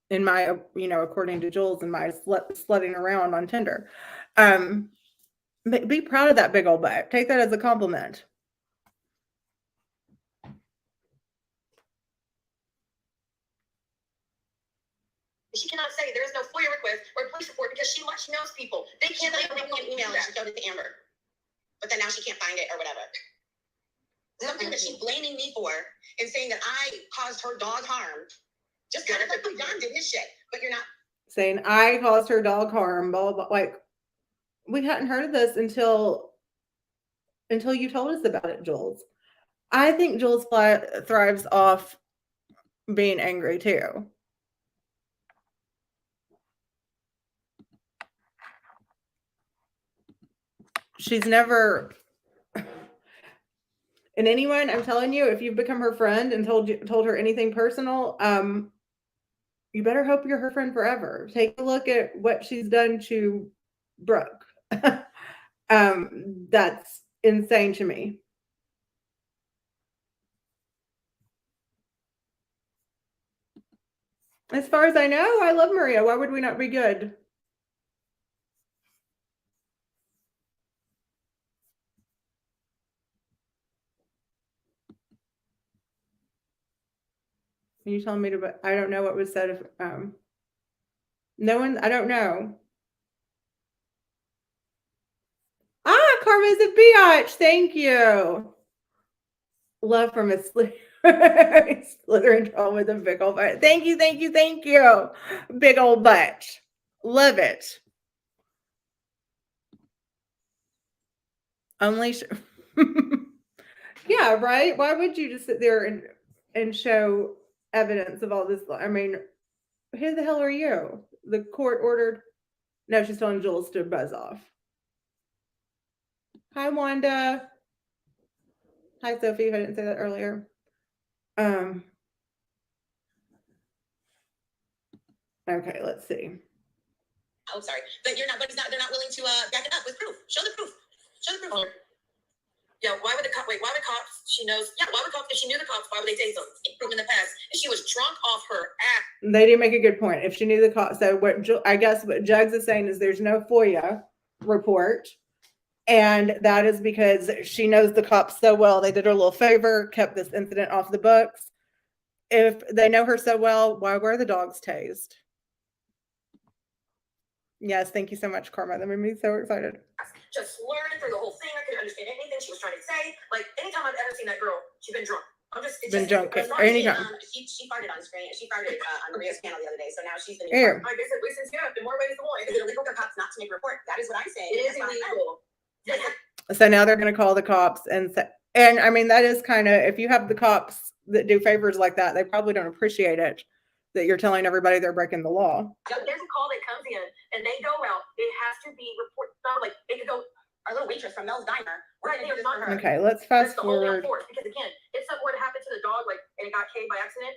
in my, according to Jules and my slutting around on Tinder, be proud of that big old butt. Take that as a compliment. She cannot say there is no FOIA request or police report because she knows people. They can't leave an email and she showed it to Amber. But then now she can't find it or whatever. Something that she's blaming me for and saying that I caused her dog harm. Just kind of like John did his shit, but you're not. Saying I caused her dog harm, blah, blah, blah. Like, we hadn't heard of this until you told us about it, Jules. I think Jules thrives off being angry too. She's never, and anyone, I'm telling you, if you've become her friend and told her anything personal, you better hope you're her friend forever. Take a look at what she's done to Brooke. That's insane to me. As far as I know, I love Maria. Why would we not be good? Are you telling me to? I don't know what was said. If no one, I don't know. Karma's a biatch. Thank you. Love from a slithering troll with a big old butt. Thank you. Big old butt. Love it. Only yeah, right? Why would you just sit there and show evidence of all this? I mean, who the hell are you? The court ordered. No, she's telling Jules to buzz off. Hi, Wanda. Hi, Sophie. If I didn't say that earlier. Okay, let's see. Oh, sorry, but they're not willing to back it up with proof. Show the proof. Yeah, why would the cops? She knows. Yeah, why would cops? If she knew the cops, why would they tase them? Proof in the past, and she was drunk off her ass. They did make a good point. If she knew the cops, so what I guess what Jugs is saying is there's no FOIA report, and that is because she knows the cops so well. They did her a little favor, kept this incident off the books. If they know her so well, why were the dogs tased? Yes, thank you so much, Karma. That made me so excited. Just learning through the whole thing. I couldn't understand anything she was trying to say. Like, anytime I've ever seen that girl, she's been drunk. Drunk anytime. She farted on screen. She farted on Maria's panel the other day. So now she's the new Ew. I guess since in more ways than one. Is it illegal for cops not to make a report? That is what I'm saying. It is illegal. So now they're going to call the cops and say, and I mean, that is kind of, if you have the cops that do favors like that, they probably don't appreciate it that you're telling everybody they're breaking the law. There's a call that comes in and they go out. It has to be reported. Like, they could go, our little waitress from Mel's Diner. Right, okay, let's fast forward. Because again, if something were to happen to the dog, like, and it got K'd by accident.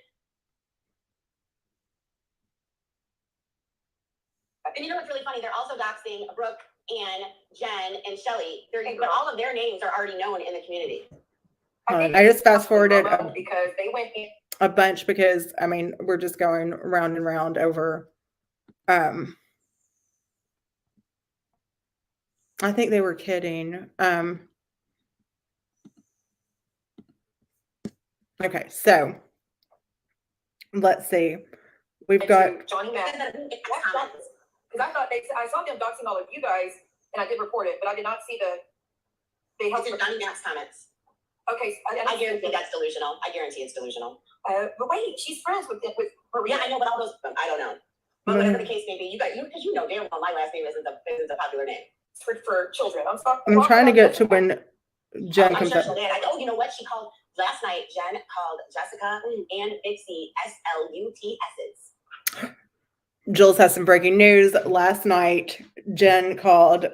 And you know what's really funny? They're also doxing Brooke and Jen and Shelly. But all of their names are already known in the community. I just fast forwarded because they went in a bunch because I mean we're just going round and round over. I think they were kidding. Okay, so let's see. We've got Johnny Mac. Because I thought I saw them doxing all of you guys, and I did report it, but I did not see they helped Johnny Mac's comments. Okay, I guarantee that's delusional. I guarantee it's delusional. But wait, she's friends with Maria. Yeah, I know, but all those I don't know. But whatever the case may be, you guys, because you know damn well my last name isn't a popular name. It's for children. I'm trying to get to when Jen comes up. Oh, you know what? She called last night. Jen called Jessica and Vixie SLUTSs. Jules has some breaking news. Last night, Jen called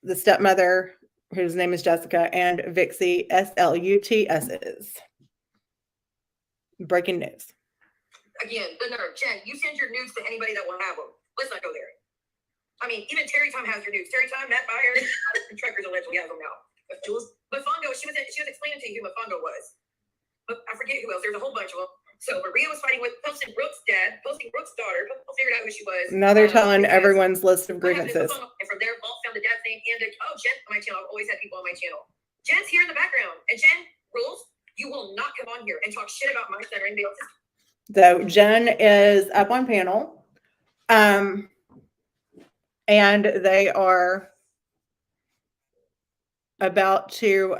the stepmother, whose name is Jessica, and Vixie SLUTSs. Breaking news. Again, the nerve. Jen, you send your nudes to anybody that will have them. Let's not go there. I mean, even Terry Tom has your nudes. Terry Tom, Matt Byers, and Truckers allegedly has them now. But Jules, Mofongo, she was explaining to you who Mofongo was. But I forget who else. There's a whole bunch of them. So Maria was fighting with posting Brooke's dad, posting Brooke's daughter. People figured out who she was. Now they're telling everyone's list of grievances. And from there, Vault found the dad's name and Jen on my channel. I've always had people on my channel. Jen's here in the background. And Jen rules, you will not come on here and talk shit about my son or anybody else's. So Jen is up on panel. And they are about to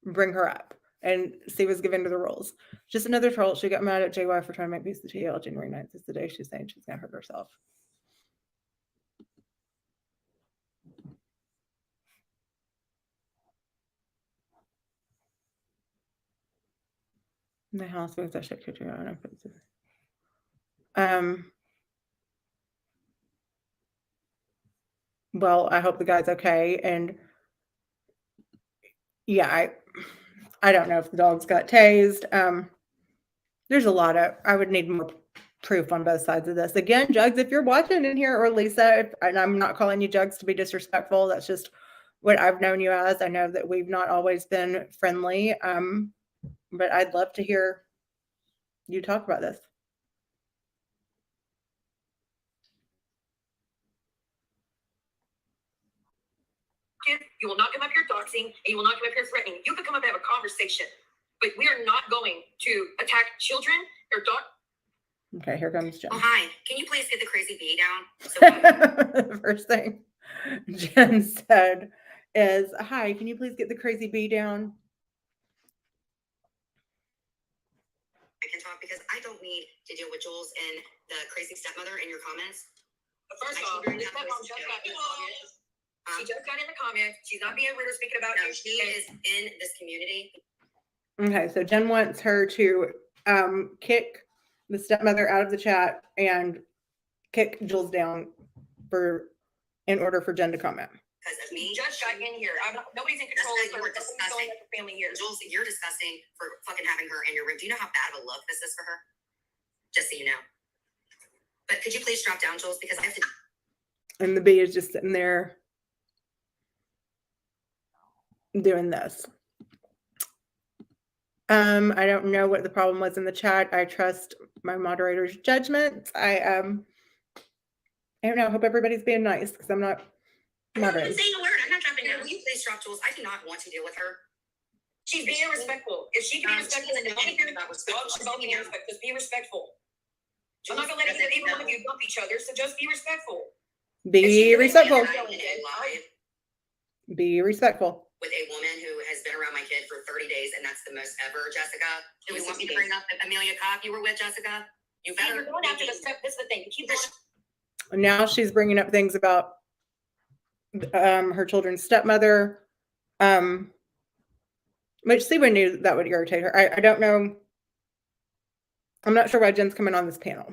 bring her up and see what's given to the rules. Just another troll. She got mad at JY for trying to make peace with TL. January 9th is the day she's saying she's going to hurt herself. In the house because I should put you on. Well, I hope the guy's okay. And yeah, I don't know if the dogs got tased. There's a lot of, I would need more proof on both sides of this. Again, Jugs, if you're watching in here, or Lisa, and I'm not calling you Jugs to be disrespectful. That's just what I've known you as. I know that we've not always been friendly. But I'd love to hear you talk about this. You will not come up here doxing, and you will not come up here threatening. You can come up and have a conversation, but we are not going to attack children or dog. Okay, here comes Jen. Oh, hi. Can you please get the crazy bee down? The first thing Jen said is, hi, can you please get the crazy bee down? I can talk because I don't need to deal with Jules and the crazy stepmother in your comments. First off, this stepmom just got in the comments. She just got in the comments. She's not being rude or speaking about No, she is in this community. Okay, so Jen wants her to kick the stepmother out of the chat and kick Jules down in order for Jen to comment. Because of me. She just got in here. Nobody's in control of her. Disgusting. Family here. Jules, you're disgusting for fucking having her in your room. Do you know how bad of a look this is for her? Just so you know. But could you please drop down, Jules? Because I have to. And the bee is just sitting there doing this. I don't know what the problem was in the chat. I trust my moderator's judgment. I don't know. I hope everybody's being nice because I'm not moderating. I'm saying a word. I'm not dropping down. Will you please drop Jules? I do not want to deal with her. She's being respectful. If she can be respectful, then just be respectful. I'm not gonna let either one of you bump each other, so just be respectful. Be respectful. Be respectful. With a woman who has been around my kid for 30 days, and that's the most ever, Jessica. Do you want me to bring up Amelia Cobb you were with, Jessica? You better. You're going after the step. This is the thing. You keep going. Now she's bringing up things about her children's stepmother, which Siwa knew that would irritate her. I don't know. I'm not sure why Jen's coming on this panel.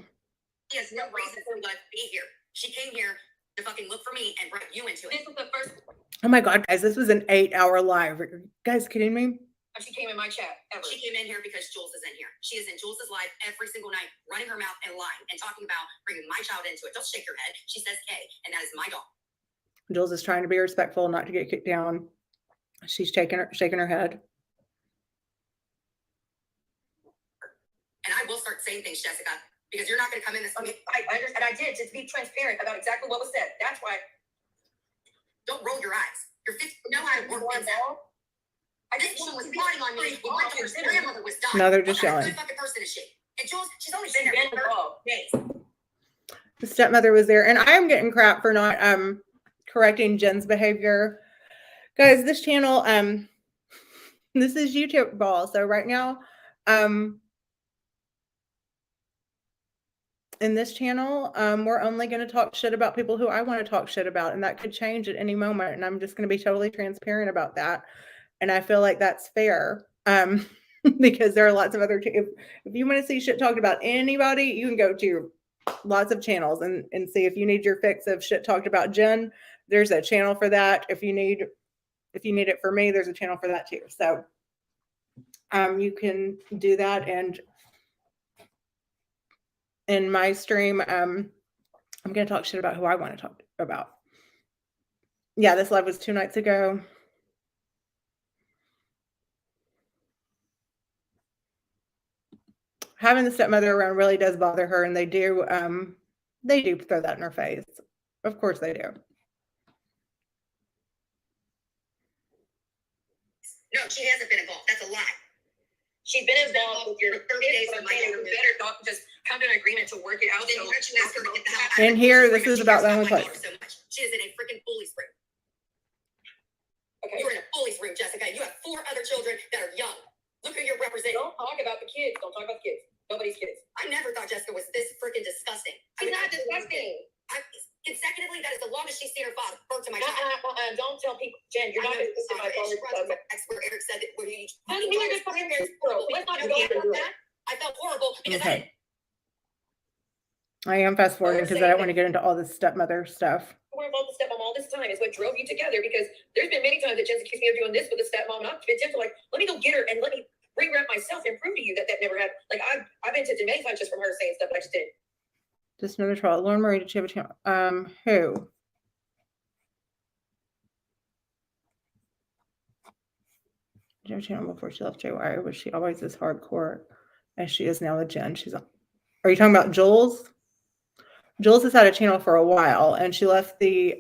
She has no reason to be here. She came here to fucking look for me and brought you into it. This was the first. Oh my God, guys, this was an 8-hour live. Are you guys kidding me? She came in my chat. Ever. She came in here because Jules is in here. She is in Jules' live every single night, running her mouth and lying and talking about bringing my child into it. Don't shake your head. She says K, and that is my dog. Jules is trying to be respectful, not to get kicked down. She's shaking her head. And I will start saying things, Jessica, because you're not going to come in this. I understand. And I did to be transparent about exactly what was said. That's why. Don't roll your eyes. You're 50. You know how to work things out. This woman was plotting on me when my daughter's grandmother was dying. No, they're just yelling. What fucking person is she? And Jules, she's only been here for 30 days. The stepmother was there, and I am getting crap for not correcting Jen's behavior. Guys, this channel, this is YouTube ball. So right now, in this channel, we're only going to talk shit about people who I want to talk shit about, and that could change at any moment. And I'm just going to be totally transparent about that. And I feel like that's fair, because there are lots of other, if you want to see shit talked about anybody, you can go to lots of channels and see if you need your fix of shit talked about Jen. There's a channel for that. If you need it for me, there's a channel for that too. So you can do that. And in my stream, I'm going to talk shit about who I want to talk about. Yeah, this live was 2 nights ago. Having the stepmother around really does bother her, and they do throw that in her face. Of course they do. No, she hasn't been involved. That's a lie. She's been involved with your 30 days. But you better just come to an agreement to work it out. Then you ask her to get the hell out. And here, this is about them with life. So much. She is in a freaking bully's room. Okay. You're in a bully's room, Jessica. You have 4 other children that are young. Look who you're representing. Don't talk about the kids. Don't talk about the kids. Nobody's kids. I never thought Jessica was this freaking disgusting. She's not disgusting. Consecutively, that is the longest she's seen her father birth to my child. Don't tell people, Jen. You're not going to my father. Expert Eric said that when he. Let's not go about that. I felt horrible because Okay. I am fast forwarding because I don't want to get into all this stepmother stuff. We're involved with stepmom all this time is what drove you together, because there's been many times that Jen's accused me of doing this with a stepmom, and I've been gentle, like, let me go get her and let me bring her up myself and prove to you that never happened. Like, I've been tempted many times just from her saying stuff that I just did. Just another trial. Lauren Marie, did she have a channel? Who? Did she have a channel before she left JY? Was she always as hardcore as she is now with Jen? Are you talking about Jules? Jules has had a channel for a while, and she left the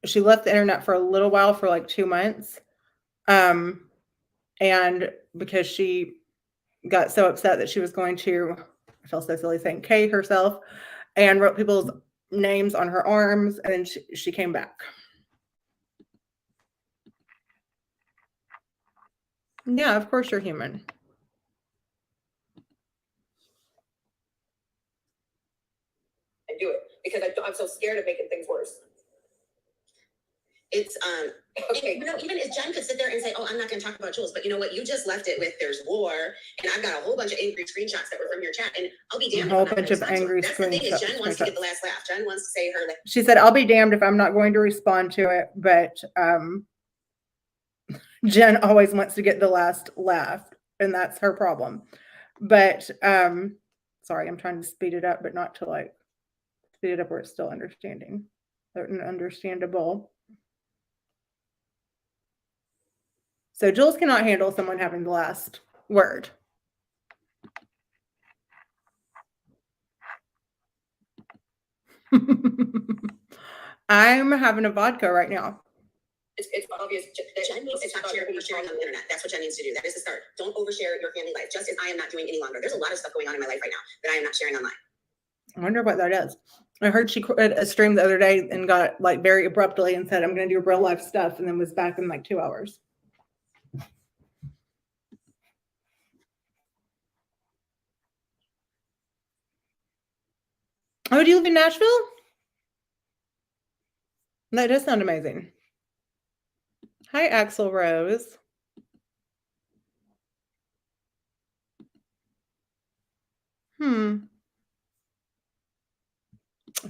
internet for a little while, for like 2 months. And because she got so upset that she was going to, I feel so silly saying K herself, and wrote people's names on her arms, and then she came back. Yeah, of course you're human. and do it because I'm so scared of making things worse. It's Okay. you know, even if Jen could sit there and say, "Oh, I'm not going to talk about Jules," but you know what? You just left it with "There's war," and I've got a whole bunch of angry screenshots that were from your chat, and I'll be damned. A whole bunch of angry That's the thing is, Jen wants to screenshots. get the last laugh. Jen wants to say her. She said, "I'll be damned if I'm not going to respond to it," but Jen always wants to get the last laugh, and that's her problem. But sorry, I'm trying to speed it up, but not to like speed it up where it's still understandable. So Jules cannot handle someone having the last word. I'm having a vodka right now. It's obvious that Jen needs to stop sharing on the internet. That's what Jen needs to do. That is the start. Don't overshare your family life, just as I am not doing any longer. There's a lot of stuff going on in my life right now that I am not sharing online. I wonder what that is. I heard she quit a stream the other day and got like very abruptly and said, "I'm going to do real life stuff," and then was back in like 2 hours. Oh, do you live in Nashville? That does sound amazing. Hi, Axel Rose. If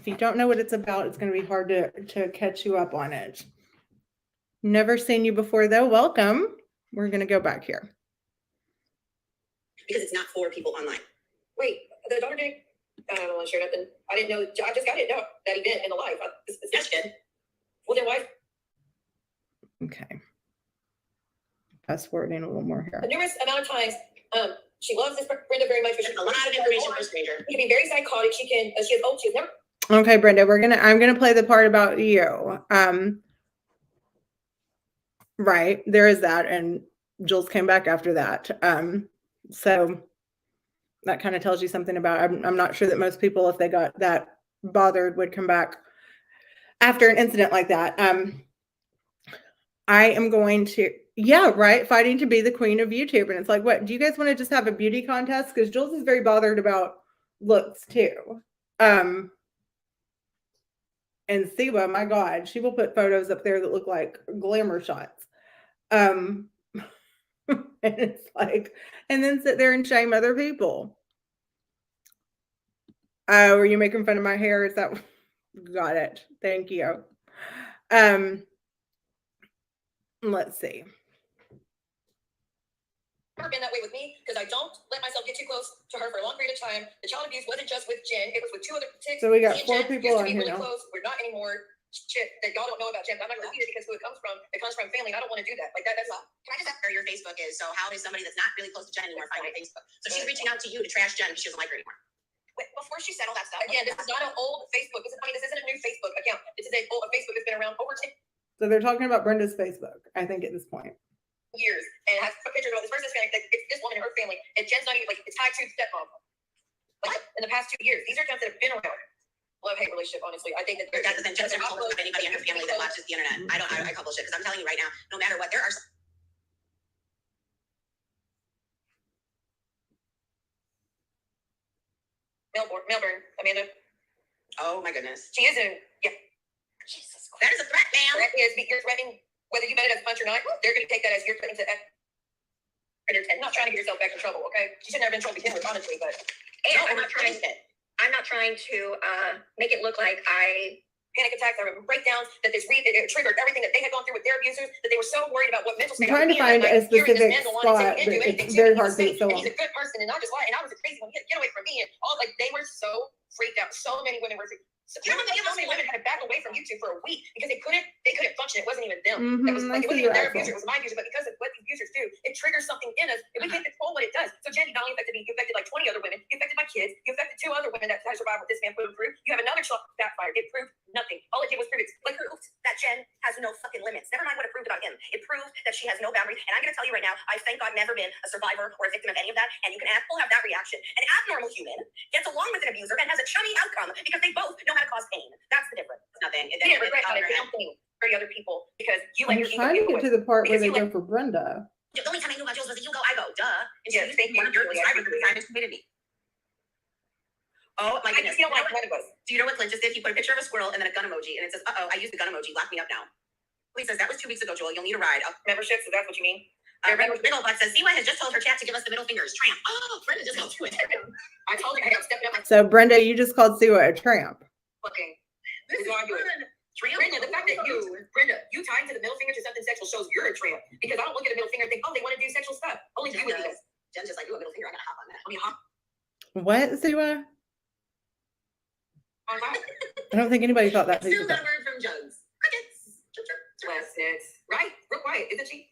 you don't know what it's about, it's going to be hard to catch you up on it. Never seen you before, though. Welcome. We're going to go back here. Because it's not for people online. Wait, the daughter did. I don't want to share nothing. I didn't know. I didn't know that event in the life. That's good. Well, then why? Okay. Fast forwarding a little more here. A numerous amount of times, she loves this Brenda very much. But a lot of information for a stranger. She can be very psychotic. She can. She's never. Okay, Brenda, I'm gonna play the part about you. Right, there is that, and Jules came back after that. So that kind of tells you something about. I'm not sure that most people, if they got that bothered, would come back after an incident like that. I am going to, yeah, right, fighting to be the queen of YouTube, and it's like, what? Do you guys want to just have a beauty contest? Because Jules is very bothered about looks too. And Siwa, my God, she will put photos up there that look like glamour shots. And it's like, and then sit there and shame other people. Oh, are you making fun of my hair? Is that, got it. Thank you. Let's see. Never been that way with me because I don't let myself get too close to her for a long period of time. The child abuse wasn't just with Jen; it was with 2 other chicks. So we got Me and 4 Jen people used to on be here really now. close. We're not anymore. Shit that y'all don't know about Jen. But I'm not going to repeat it because who it comes from. It comes from family, and I don't want to do that. Like that. That's Can I just ask where your Facebook is? So how does somebody that's not really close to Jen anymore find your Facebook? So she's reaching out to you to trash Jen because she doesn't like her anymore. Before she said all that stuff. Again, this is not an old Facebook. This isn't a new Facebook account. This is a Facebook that's been around over 10 So they're talking about Brenda's Facebook, I think, at this point. years, and has a picture of this person's family. Like, it's this woman and her family, and Jen's not even like it's tied to stepmom. Like in the past 2 years, these are accounts that have been around. Love-hate relationship, honestly. I think that That's the thing. Jen's never told of anybody in her family that watches the internet. I call bullshit because I'm telling you right now, no matter what, there are. Melbourne, Amanda. Oh my goodness. She is in. Yeah. Jesus Christ. That is a threat, ma'am. Threat is you're threatening whether you meant it as a punch or not. They're going to take that as you're threatening to. And not trying to get yourself back in trouble. Okay, she shouldn't have been in trouble to begin with, honestly. But I'm not trying to make it look like I panic attacks, breakdowns, that it triggered everything that they had gone through with their abusers, that they were so worried about what mental state. I'm trying to find a specific spot, but it's very hard to so long. He's a good person, and I just lied, and I was a crazy one. He had to get away from me, and all like they were so freaked out. So many women were. So many women had to back away from YouTube for a week because they couldn't function. It wasn't even them. It wasn't even their abuser. It was my abuser. But because of what the abusers do, it triggers something in us, and we can't control what it does. So Jenny not only affected me, you affected like 20 other women. You affected my kids. You affected 2 other women that had survived what this man put them through. You have another child backfired. It proved nothing. All it did was prove it. Like proved that Jen has no fucking limits. Never mind what it proved about him. It proved that she has no boundaries. And I'm going to tell you right now, I thank God never been a survivor or a victim of any of that. And you can have that reaction. An abnormal human gets along with an abuser and has a chummy outcome because they both know how to cause pain. That's the difference. It's nothing. You didn't regret on a damn thing for the other people because you let I'm your ego trying to get to the part where they go for Brenda. The only time I knew about Jules was that you go, I go, duh. And yes, thank you. One of your subscribers at the time is committed me. Oh my I goodness. just don't like one of us. Do you know what Clint just did? He put a picture of a squirrel and then a gun emoji, and it says, "Uh-oh, I used the gun emoji. Lock me up now." Please says that was 2 weeks ago, Joel. You'll need a ride. Membership, so that's what you mean. Bigglebot says, Siwa has just told her chat to give us the middle fingers. Tramp. Oh, Brenda just called you a tramp. I told her I am stepping up my So Brenda, you just called Siwa a tramp. fucking. This is Why do it? fun. Tramp. Brenda, the fact that you tied to the middle finger to something sexual shows you're a tramp. Because I don't look at a middle finger and think, oh, they want to do sexual stuff. Only you would do this. Jen's just like, ooh, a middle finger. I gotta hop on that. I mean, hop. What, Siwa? On that. I don't think anybody thought that. Still not a word from Jugs. Crickets. Chirp, chirp, chirp. Lessons. Right? Real quiet, isn't she?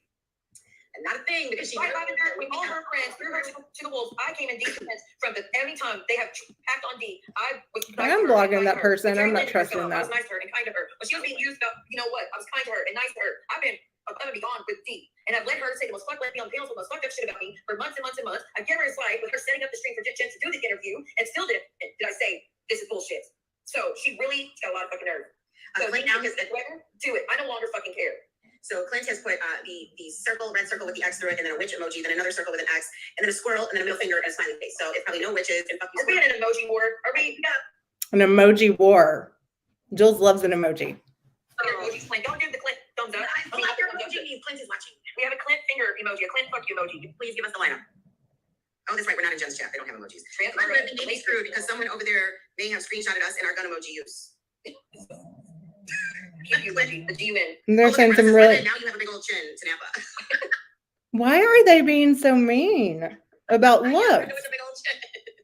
And not a thing because she. Right, with all her friends, threw her to the wolves. I came in deep defense from the every time they have packed on D. I was. I'm blogging that person. I'm not trusting I that. was nice to her and kind to her, but she was being used up. You know what? I was kind to her and nice to her. I've been above and beyond with D, and I've let her say the most fucked up panels, the most fucked up shit about me for months and months and months. I give her a slide with her setting up the stream for Jen to do the interview, and still did I say this is bullshit? So she really got a lot of fucking nerve. So Clint now has do it. I no longer fucking care. So Clint has put the circle, red circle with the X through it, and then a witch emoji, then another circle with an X, and then a squirrel, and then a middle finger and a smiley face. So it's probably no witches and fuck you. Are we in an emoji war? Are we? Yeah. An emoji war. Jules loves an emoji. Emojis, Clint. Don't do the Clint thumbs up. I think your emoji means Clint is watching. We have a Clint finger emoji, a Clint fuck you emoji. Please give us the lineup. Oh, that's right. We're not in Jen's chat. They don't have emojis. Trans- We're going to be screwed because someone over there may have screenshotted us in our gun emoji use. Emoji, the G-Win. And they're saying some Brenda, really. now you have a big old chin, Tanapa. Why are they being so mean about Brenda looks? with a big old chin.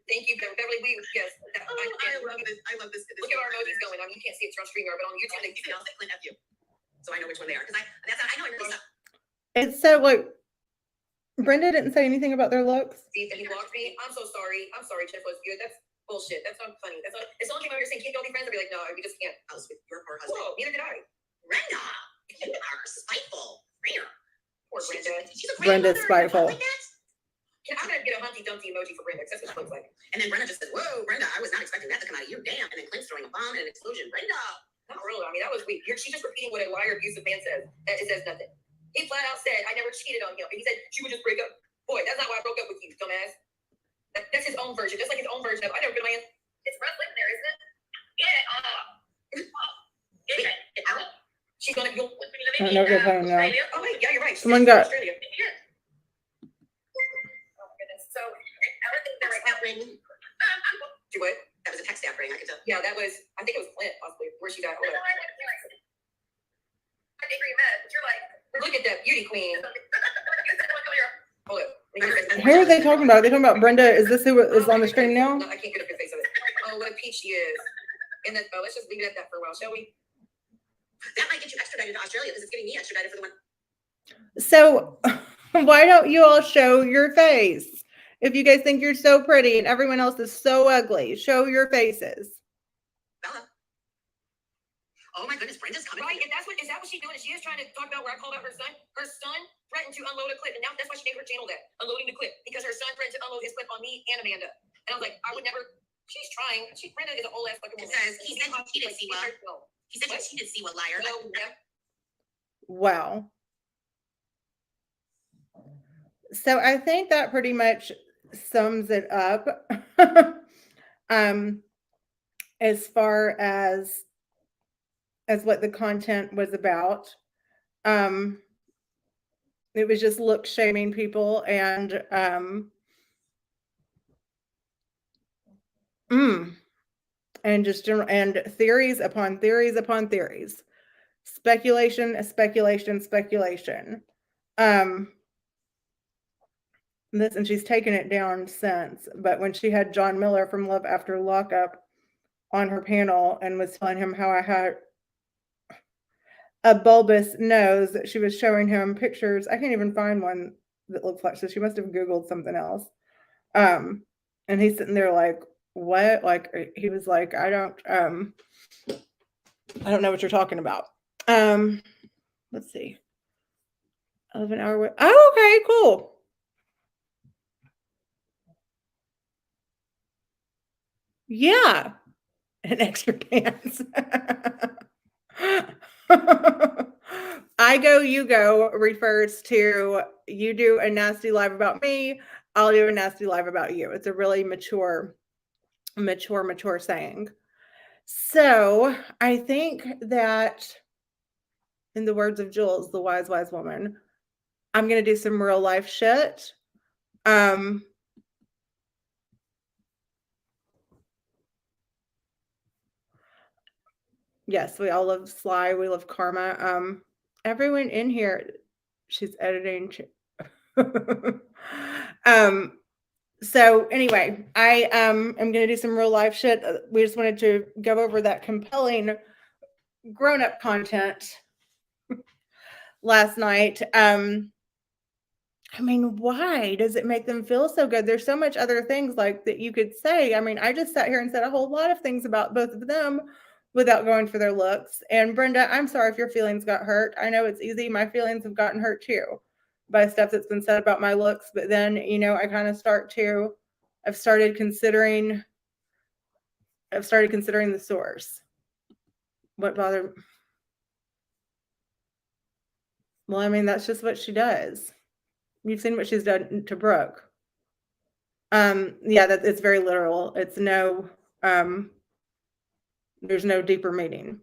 Thank you, Beverly. Yes. Oh, I love this. I love this. Look at our emojis going on. You can't see it from StreamYard, but on YouTube, You can all say Clint F you. So I know which one they are. Because I know I really suck. It's so like Brenda didn't say anything about their looks. see that he blocked me. I'm so sorry. I'm sorry, Jeff was good. That's bullshit. That's not funny. That's not. If someone came over here saying can't y'all be friends, I'd be like, no, we just can't. I was with your poor husband. Whoa, neither did I. Brenda, you are spiteful. Rare. Poor Brenda. She's a great Brenda's mother. spiteful. Like that. I'm gonna get a Humpty Dumpty emoji for Brenda. 'Cause that's what she looks like. And then Brenda just said, whoa, Brenda, I was not expecting that to come out of you. Damn. And then Clint's throwing a bomb and an explosion. Brenda. Not really. I mean, that was weak. She's just repeating what a liar, abusive man says. It says nothing. He flat out said, I never cheated on him. And he said she would just break up. Boy, that's not why I broke up with you, dumbass. That's his own version. Just like his own version of I never been a man. It's rough living there, isn't it? Yeah. Get out. She's gonna go. I don't know what they're talking about. Oh wait, yeah, you're right. She's Someone from got- Australia. Oh my goodness. So everything that right now. Do what? That was a text app ring, I could tell. Yeah, that was. I think it was Clint, possibly. Where she got. Hold up. Look at that beauty queen. Hold up. Who are they talking about? Are they talking about Brenda? Is this who is on the screen now? No, I can't get up your face of it. Oh, what a peach she is. And then, let's just leave it at that for a while, shall we? That might get you extradited to Australia because it's getting me extradited for the one. So why don't you all show your face? If you guys think you're so pretty and everyone else is so ugly, show your faces. Bella. Oh my goodness, Brenda's coming. Right, and is that what she's doing? She is trying to talk about where I called out her son. Her son threatened to unload a clip, and now that's why she named her channel that, Unloading the Clip, because her son threatened to unload his clip on me and Amanda. And I was like, I would never. She's trying. Brenda is an old ass fucking It woman. says he said he cheated, Siwa. He said he cheated, Siwa, liar. No, yeah. Wow. So I think that pretty much sums it up. As far as what the content was about. It was just look shaming people and just general and theories upon theories upon theories. Speculation. This, and she's taken it down since, but when she had John Miller from Love After Lockup on her panel and was telling him how I had a bulbous nose, she was showing him pictures. I can't even find one that looks like, so she must have Googled something else. And he's sitting there like, what? Like, he was like, I don't know what you're talking about. Let's see. 11 hour. Oh, okay, cool. Yeah. And extra pants. I go, you go refers to you do a nasty live about me, I'll do a nasty live about you. It's a really mature mature saying. So I think that, in the words of Jules, the wise woman, I'm gonna do some real life shit. Yes, we all love Sly. We love Karma. Everyone in here, she's editing. So anyway, I am gonna do some real life shit. We just wanted to go over that compelling grown-up content last night. I mean, why does it make them feel so good? There's so much other things like that you could say. I mean, I just sat here and said a whole lot of things about both of them without going for their looks. And Brenda, I'm sorry if your feelings got hurt. I know it's easy. My feelings have gotten hurt too by stuff that's been said about my looks. But then, I kind of I've started considering the source. What bothered? Well, I mean, that's just what she does. You've seen what she's done to Brooke. Yeah, that it's very literal. It's no, there's no deeper meaning.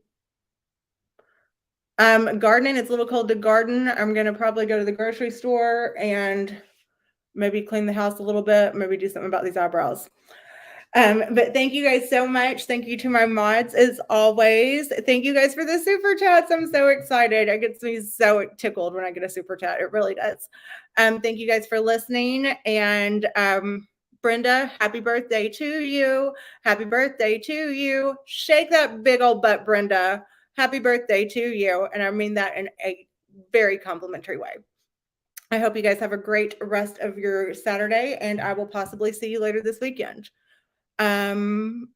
Gardening, it's a little cold to garden. I'm gonna probably go to the grocery store and maybe clean the house a little bit, maybe do something about these eyebrows. But thank you guys so much. Thank you to my mods as always. Thank you guys for the super chats. I'm so excited. It gets me so tickled when I get a super chat. It really does. Thank you guys for listening. And Brenda, happy birthday to you. Happy birthday to you. Shake that big old butt, Brenda. Happy birthday to you. And I mean that in a very complimentary way. I hope you guys have a great rest of your Saturday, and I will possibly see you later this weekend. No,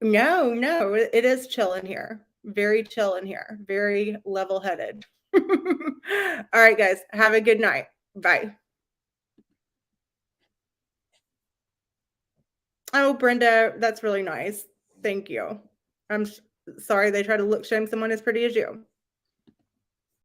it is chill in here. Very chill in here. Very level-headed. All right, guys. Have a good night. Bye. Oh, Brenda, that's really nice. Thank you. I'm sorry they try to look shame someone as pretty as you.